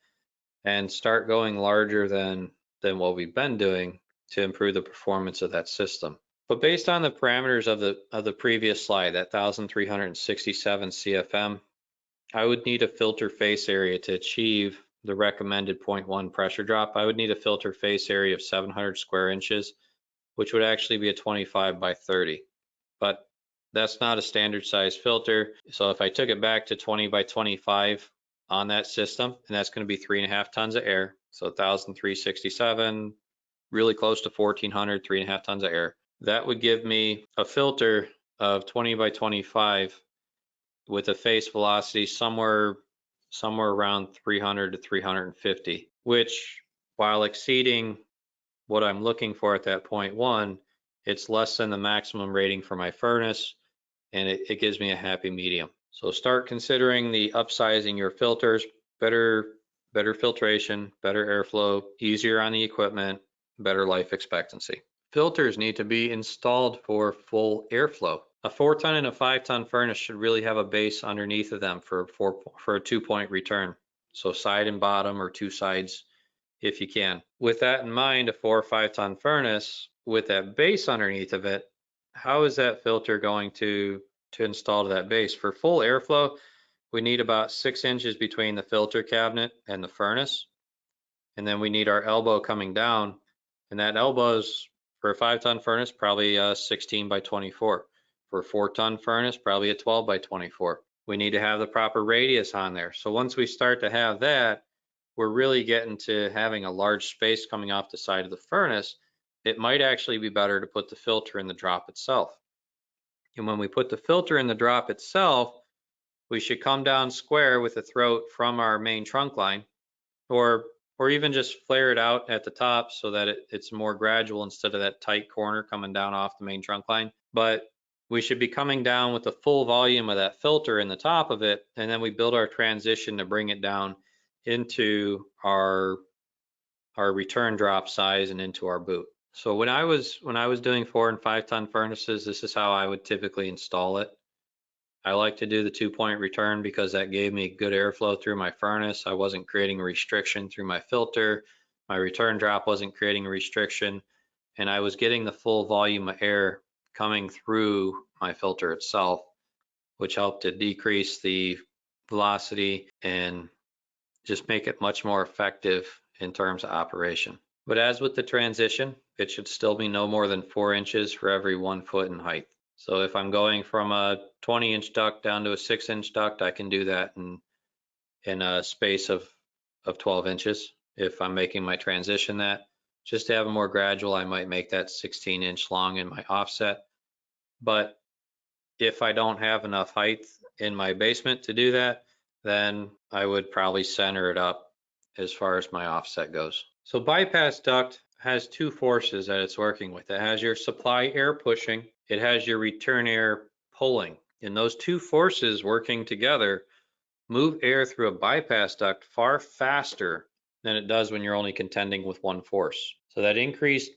and start going larger than what we've been doing to improve the performance of that system. But based on the parameters of the previous slide, that 1,367 CFM, I would need a filter face area to achieve the recommended 0.1 pressure drop. I would need a filter face area of 700 square inches, which would actually be a 25 by 30. But that's not a standard size filter. So if I took it back to 20 by 25 on that system, and that's going to be 3.5 tons of air. So 1,367, really close to 1,400, 3.5 tons of air. That would give me a filter of 20 by 25 with a face velocity somewhere around 300 to 350, which while exceeding what I'm looking for at that 0.1, it's less than the maximum rating for my furnace, and it gives me a happy medium. So start considering the upsizing your filters, better filtration, better airflow, easier on the equipment, better life expectancy. Filters need to be installed for full airflow. A 4-ton and a 5-ton furnace should really have a base underneath of them for a 2-point return. So side and bottom, or 2 sides if you can. With that in mind, a 4 or 5-ton furnace with that base underneath of it, how is that filter going to install to that base? For full airflow, we need about 6 inches between the filter cabinet and the furnace. And then we need our elbow coming down. And that elbow is, for a 5-ton furnace, probably 16 by 24. For a 4-ton furnace, probably a 12 by 24. We need to have the proper radius on there. So once we start to have that, we're really getting to having a large space coming off the side of the furnace. It might actually be better to put the filter in the drop itself. And when we put the filter in the drop itself, we should come down square with the throat from our main trunk line, or even just flare it out at the top so that it's more gradual instead of that tight corner coming down off the main trunk line. But we should be coming down with the full volume of that filter in the top of it, and then we build our transition to bring it down into our return drop size and into our boot. So when I was doing 4 and 5-ton furnaces, this is how I would typically install it. I like to do the 2-point return because that gave me good airflow through my furnace. I wasn't creating a restriction through my filter. My return drop wasn't creating a restriction, and I was getting the full volume of air coming through my filter itself, which helped to decrease the velocity and just make it much more effective in terms of operation. But as with the transition, it should still be no more than 4 inches for every 1 foot in height. So if I'm going from a 20-inch duct down to a 6-inch duct, I can do that in a space of 12 inches. If I'm making my transition that, just to have it more gradual, I might make that 16-inch long in my offset. But if I don't have enough height in my basement to do that, then I would probably center it up as far as my offset goes. So bypass duct has 2 forces that it's working with. It has your supply air pushing, it has your return air pulling. And those 2 forces working together move air through a bypass duct far faster than it does when you're only contending with 1 force. So that increased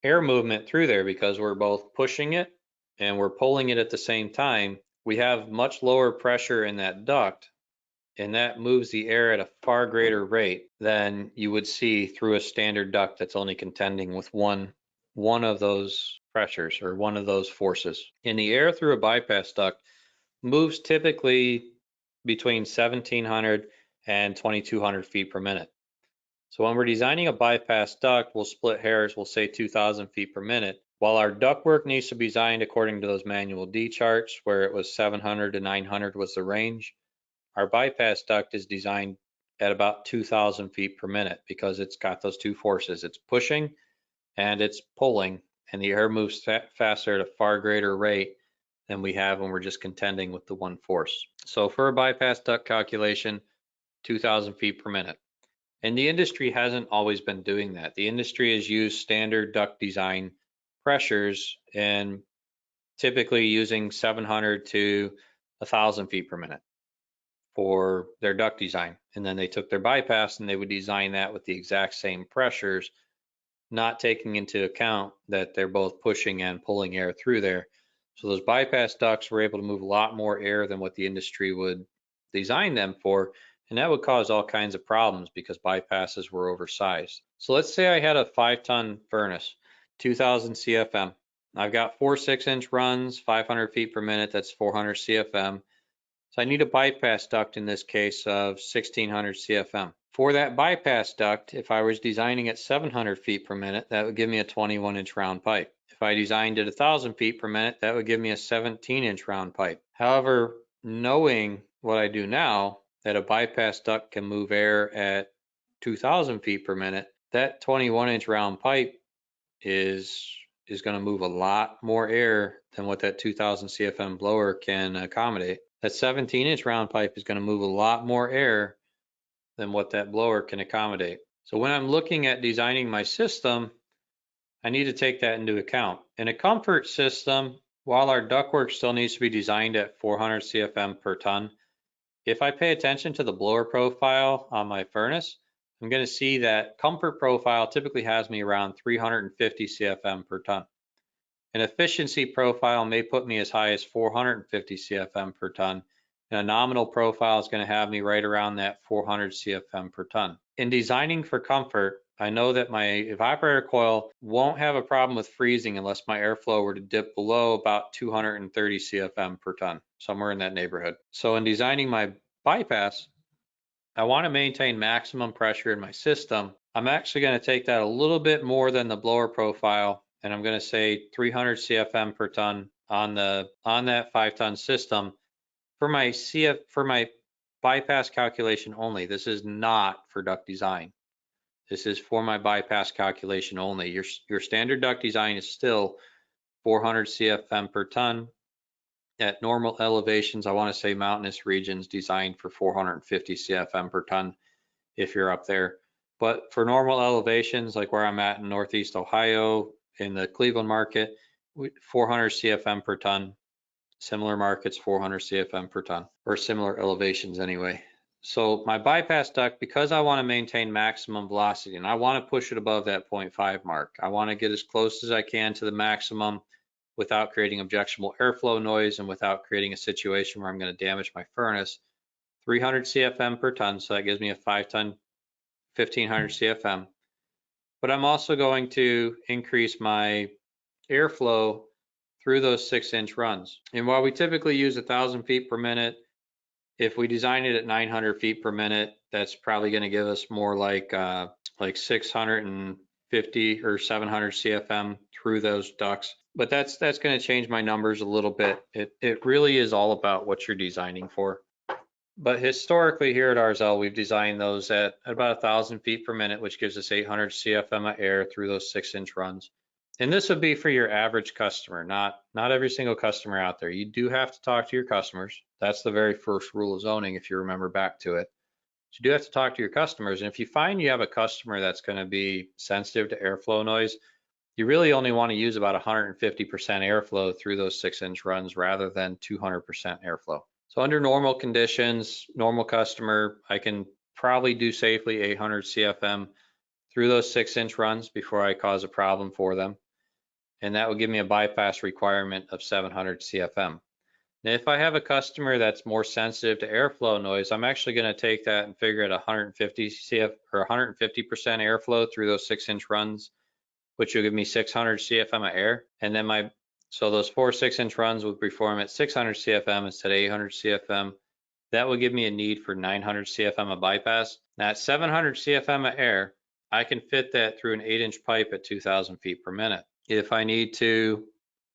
air movement through there, because we're both pushing it and we're pulling it at the same time, we have much lower pressure in that duct, and that moves the air at a far greater rate than you would see through a standard duct that's only contending with one of those pressures or one of those forces. And the air through a bypass duct moves typically between 1,700 and 2,200 feet per minute. So when we're designing a bypass duct, we'll split hairs, we'll say 2,000 feet per minute. While our ductwork needs to be designed according to those manual D charts, where it was 700 to 900 was the range, our bypass duct is designed at about 2,000 feet per minute because it's got those 2 forces. It's pushing and it's pulling, and the air moves faster at a far greater rate than we have when we're just contending with the 1 force. So for a bypass duct calculation, 2,000 feet per minute. And the industry hasn't always been doing that. The industry has used standard duct design pressures and typically using 700 to 1,000 feet per minute for their duct design. And then they took their bypass and they would design that with the exact same pressures, not taking into account that they're both pushing and pulling air through there. So those bypass ducts were able to move a lot more air than what the industry would design them for. And that would cause all kinds of problems because bypasses were oversized. So let's say I had a 5-ton furnace, 2,000 CFM. I've got 4 6-inch runs, 500 feet per minute, that's 400 CFM. So I need a bypass duct in this case of 1,600 CFM. For that bypass duct, if I was designing at 700 feet per minute, that would give me a 21-inch round pipe. If I designed it 1,000 feet per minute, that would give me a 17-inch round pipe. However, knowing what I do now, that a bypass duct can move air at 2,000 feet per minute, that 21-inch round pipe is going to move a lot more air than what that 2,000 CFM blower can accommodate. That 17-inch round pipe is going to move a lot more air than what that blower can accommodate. So when I'm looking at designing my system, I need to take that into account. In a comfort system, while our ductwork still needs to be designed at 400 CFM per ton, if I pay attention to the blower profile on my furnace, I'm going to see that comfort profile typically has me around 350 CFM per ton. An efficiency profile may put me as high as 450 CFM per ton, and a nominal profile is going to have me right around that 400 CFM per ton. In designing for comfort, I know that my evaporator coil won't have a problem with freezing unless my airflow were to dip below about 230 CFM per ton, somewhere in that neighborhood. So in designing my bypass, I want to maintain maximum pressure in my system. I'm actually going to take that a little bit more than the blower profile, and I'm going to say 300 CFM per ton on that 5-ton system for my bypass calculation only. This is not for duct design. This is for my bypass calculation only. Your standard duct design is still 400 CFM per ton. At normal elevations, I want to say mountainous regions designed for 450 CFM per ton if you're up there. But for normal elevations, like where I'm at in Northeast Ohio, in the Cleveland market, 400 CFM per ton. Similar markets, 400 CFM per ton, or similar elevations anyway. So my bypass duct, because I want to maintain maximum velocity and I want to push it above that 0.5 mark, I want to get as close as I can to the maximum without creating objectionable airflow noise and without creating a situation where I'm going to damage my furnace. 300 CFM per ton, so that gives me a 5-ton, 1500 CFM. But I'm also going to increase my airflow through those 6-inch runs. And while we typically use 1,000 feet per minute, if we design it at 900 feet per minute, that's probably going to give us more like 650 or 700 CFM through those ducts. But that's going to change my numbers a little bit. It really is all about what you're designing for. But historically here at Arzell, we've designed those at about 1,000 feet per minute, which gives us 800 CFM of air through those 6-inch runs. And this would be for your average customer, not every single customer out there. You do have to talk to your customers. That's the very first rule of zoning, if you remember back to it. So you do have to talk to your customers. And if you find you have a customer that's going to be sensitive to airflow noise, you really only want to use about 150% airflow through those 6-inch runs rather than 200% airflow. So under normal conditions, normal customer, I can probably do safely 800 CFM through those 6-inch runs before I cause a problem for them. And that would give me a bypass requirement of 700 CFM. Now, if I have a customer that's more sensitive to airflow noise, I'm actually going to take that and figure at 150 CF or 150% airflow through those 6-inch runs, which will give me 600 CFM of air. And then so those 4 6-inch runs would perform at 600 CFM instead of 800 CFM. That would give me a need for 900 CFM of bypass. Now at 700 CFM of air, I can fit that through an 8-inch pipe at 2,000 feet per minute. If I need to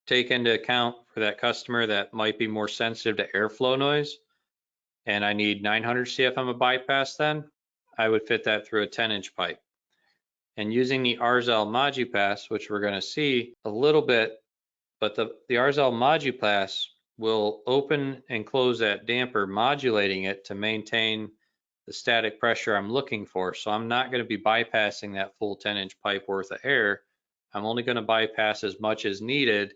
take into account for that customer that might be more sensitive to airflow noise, and I need 900 CFM of bypass, then I would fit that through a 10-inch pipe. And using the Arzell ModuPass, which we're going to see a little bit, but the Arzell ModuPass will open and close that damper, modulating it to maintain the static pressure I'm looking for. So I'm not going to be bypassing that full 10-inch pipe worth of air. I'm only going to bypass as much as needed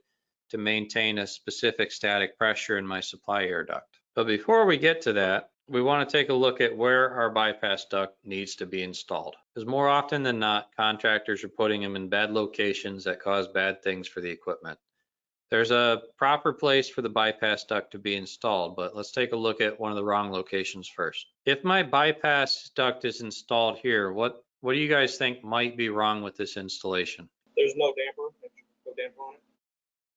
to maintain a specific static pressure in my supply air duct. But before we get to that, we want to take a look at where our bypass duct needs to be installed. Because more often than not, contractors are putting them in bad locations that cause bad things for the equipment. There's a proper place for the bypass duct to be installed, but let's take a look at one of the wrong locations first. If my bypass duct is installed here, what do you guys think might be wrong with this installation? There's no damper on it.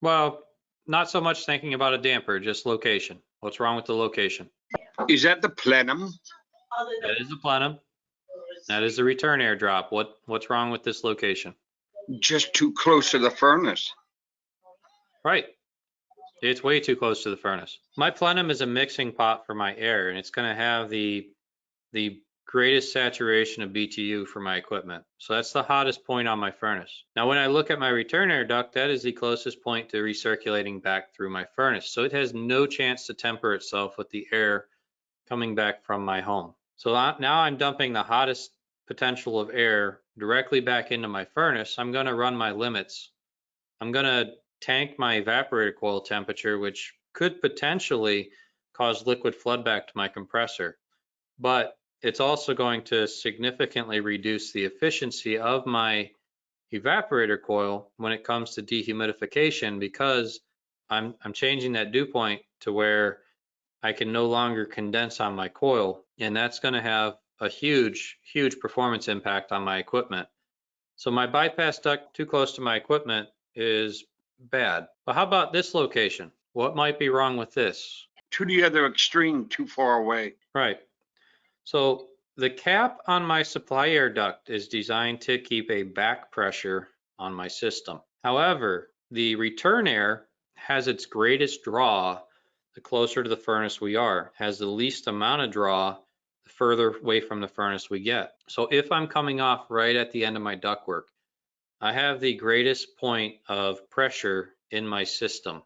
Well, not so much thinking about a damper, just location. What's wrong with the location? Is that the plenum? That is the plenum. That is the return air drop. What's wrong with this location? Just too close to the furnace. Right. It's way too close to the furnace. My plenum is a mixing pot for my air, and it's going to have the greatest saturation of BTU for my equipment. So that's the hottest point on my furnace. Now, when I look at my return air duct, that is the closest point to recirculating back through my furnace. So it has no chance to temper itself with the air coming back from my home. So now I'm dumping the hottest potential of air directly back into my furnace, I'm going to run my limits. I'm going to tank my evaporator coil temperature, which could potentially cause liquid flood back to my compressor. But it's also going to significantly reduce the efficiency of my evaporator coil when it comes to dehumidification, because I'm changing that dew point to where I can no longer condense on my coil, and that's going to have a huge performance impact on my equipment. So my bypass duct too close to my equipment is bad. But how about this location? What might be wrong with this? To the other extreme, too far away. Right. So the cap on my supply air duct is designed to keep a back pressure on my system. However, the return air has its greatest draw the closer to the furnace we are, has the least amount of draw the further away from the furnace we get. So if I'm coming off right at the end of my ductwork, I have the greatest point of pressure in my system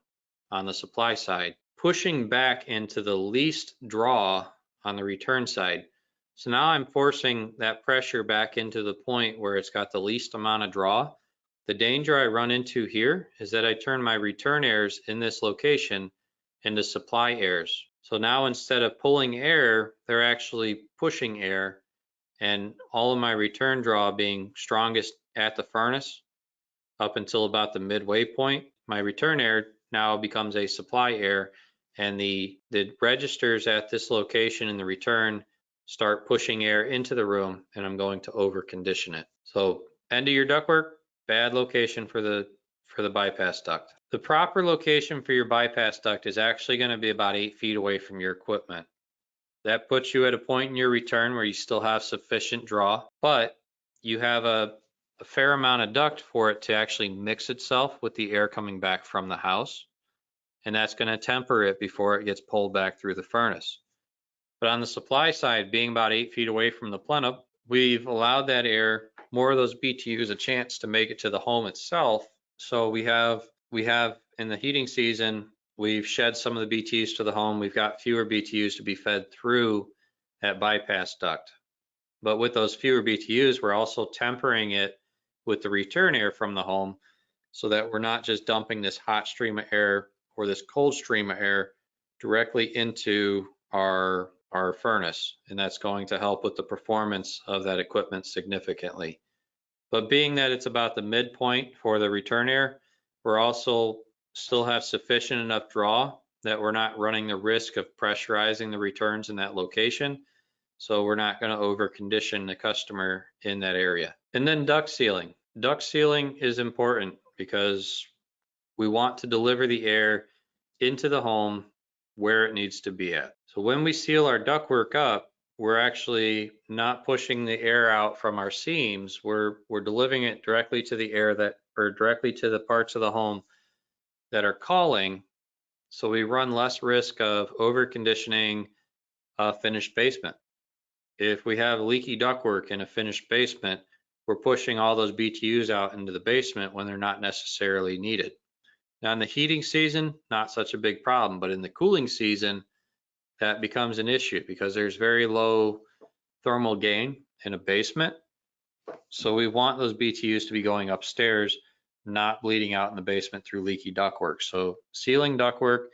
on the supply side, pushing back into the least draw on the return side. So now I'm forcing that pressure back into the point where it's got the least amount of draw. The danger I run into here is that I turn my return airs in this location into supply airs. So now instead of pulling air, they're actually pushing air, and all of my return draw being strongest at the furnace up until about the midway point, my return air now becomes a supply air, and the registers at this location in the return start pushing air into the room, and I'm going to over condition it. So end of your ductwork, bad location for the bypass duct. The proper location for your bypass duct is actually going to be about 8 feet away from your equipment. That puts you at a point in your return where you still have sufficient draw, but you have a fair amount of duct for it to actually mix itself with the air coming back from the house. And that's going to temper it before it gets pulled back through the furnace. But on the supply side, being about 8 feet away from the plenum, we've allowed that air, more of those BTUs, a chance to make it to the home itself. So we have in the heating season, we've shed some of the BTUs to the home. We've got fewer BTUs to be fed through that bypass duct. But with those fewer BTUs, we're also tempering it with the return air from the home, so that we're not just dumping this hot stream of air or this cold stream of air directly into our furnace. And that's going to help with the performance of that equipment significantly. But being that it's about the midpoint for the return air, we're also still have sufficient enough draw that we're not running the risk of pressurizing the returns in that location. So we're not going to over condition the customer in that area. And then duct sealing. Duct sealing is important because we want to deliver the air into the home where it needs to be at. So when we seal our ductwork up, we're actually not pushing the air out from our seams. We're delivering it directly to the air directly to the parts of the home that are calling. So we run less risk of over conditioning a finished basement. If we have leaky ductwork in a finished basement, we're pushing all those BTUs out into the basement when they're not necessarily needed. Now in the heating season, not such a big problem, but in the cooling season, that becomes an issue because there's very low thermal gain in a basement. So we want those BTUs to be going upstairs, not bleeding out in the basement through leaky ductwork. So sealing ductwork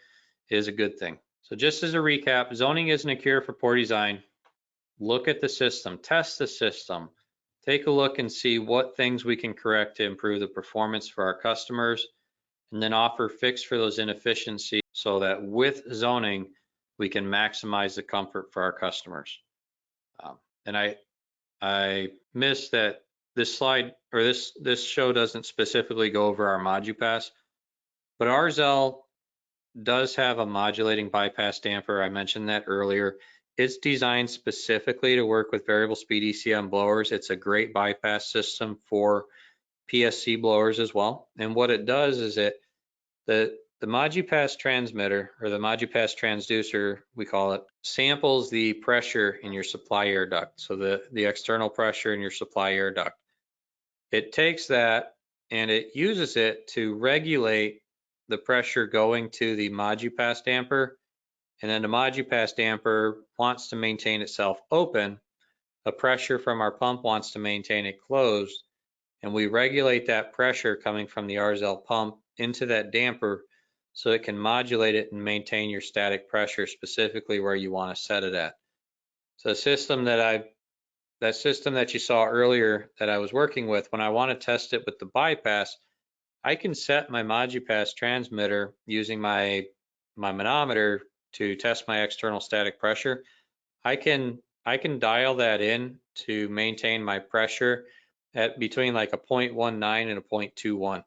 is a good thing. So just as a recap, zoning isn't a cure for poor design. Look at the system, test the system, take a look and see what things we can correct to improve the performance for our customers, and then offer fix for those inefficiencies so that with zoning, we can maximize the comfort for our customers. And I missed that this slide, or this show doesn't specifically go over our ModuPass, but our Zell does have a modulating bypass damper. I mentioned that earlier. It's designed specifically to work with variable speed ECM blowers. It's a great bypass system for PSC blowers as well. And what it does is the ModuPass transmitter, or the ModuPass transducer, we call it, samples the pressure in your supply air duct. So the external pressure in your supply air duct. It takes that and it uses it to regulate the pressure going to the ModuPass damper. And then the ModuPass damper wants to maintain itself open a pressure from our pump wants to maintain it closed, and we regulate that pressure coming from the RZL pump into that damper so it can modulate it and maintain your static pressure specifically where you want to set it at. So the system that system that you saw earlier that I was working with, when I want to test it with the bypass, I can set my ModuPass transmitter using my manometer to test my external static pressure. I can dial that in to maintain my pressure at between like a 0.19 and a 0.21.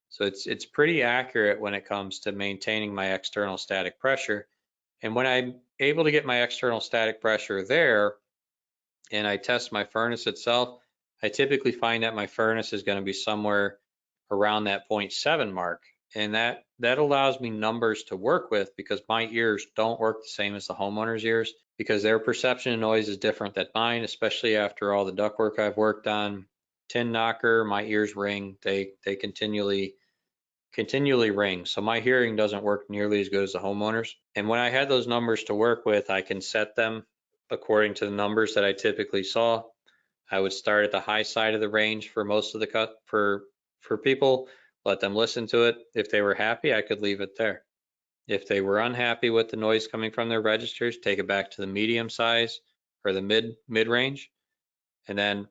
So it's pretty accurate when it comes to maintaining my external static pressure. And when I'm able to get my external static pressure there and I test my furnace itself, I typically find that my furnace is going to be somewhere around that 0.7 mark. And that allows me numbers to work with because my ears don't work the same as the homeowner's ears because their perception of noise is different than mine, especially after all the ductwork I've worked on. Tin knocker, my ears ring, they continually ring. So my hearing doesn't work nearly as good as the homeowners. And when I had those numbers to work with, I can set them according to the numbers that I typically saw. I would start at the high side of the range for most of the cut for people, let them listen to it. If they were happy, I could leave it there. If they were unhappy with the noise coming from their registers, take it back to the medium size or the mid range. And then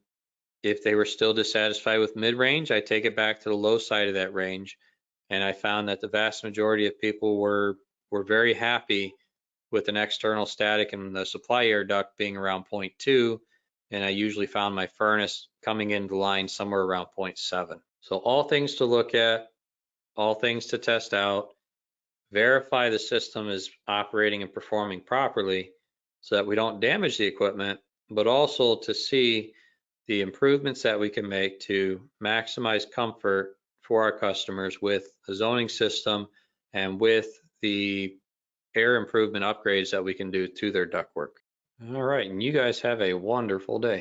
if they were still dissatisfied with mid range, I take it back to the low side of that range. And I found that the vast majority of people were very happy with an external static and the supply air duct being around 0.2. And I usually found my furnace coming into line somewhere around 0.7. So all things to look at, all things to test out, verify the system is operating and performing properly so that we don't damage the equipment, but also to see the improvements that we can make to maximize comfort for our customers with the zoning system and with the air improvement upgrades that we can do to their ductwork. All right, and you guys have a wonderful day.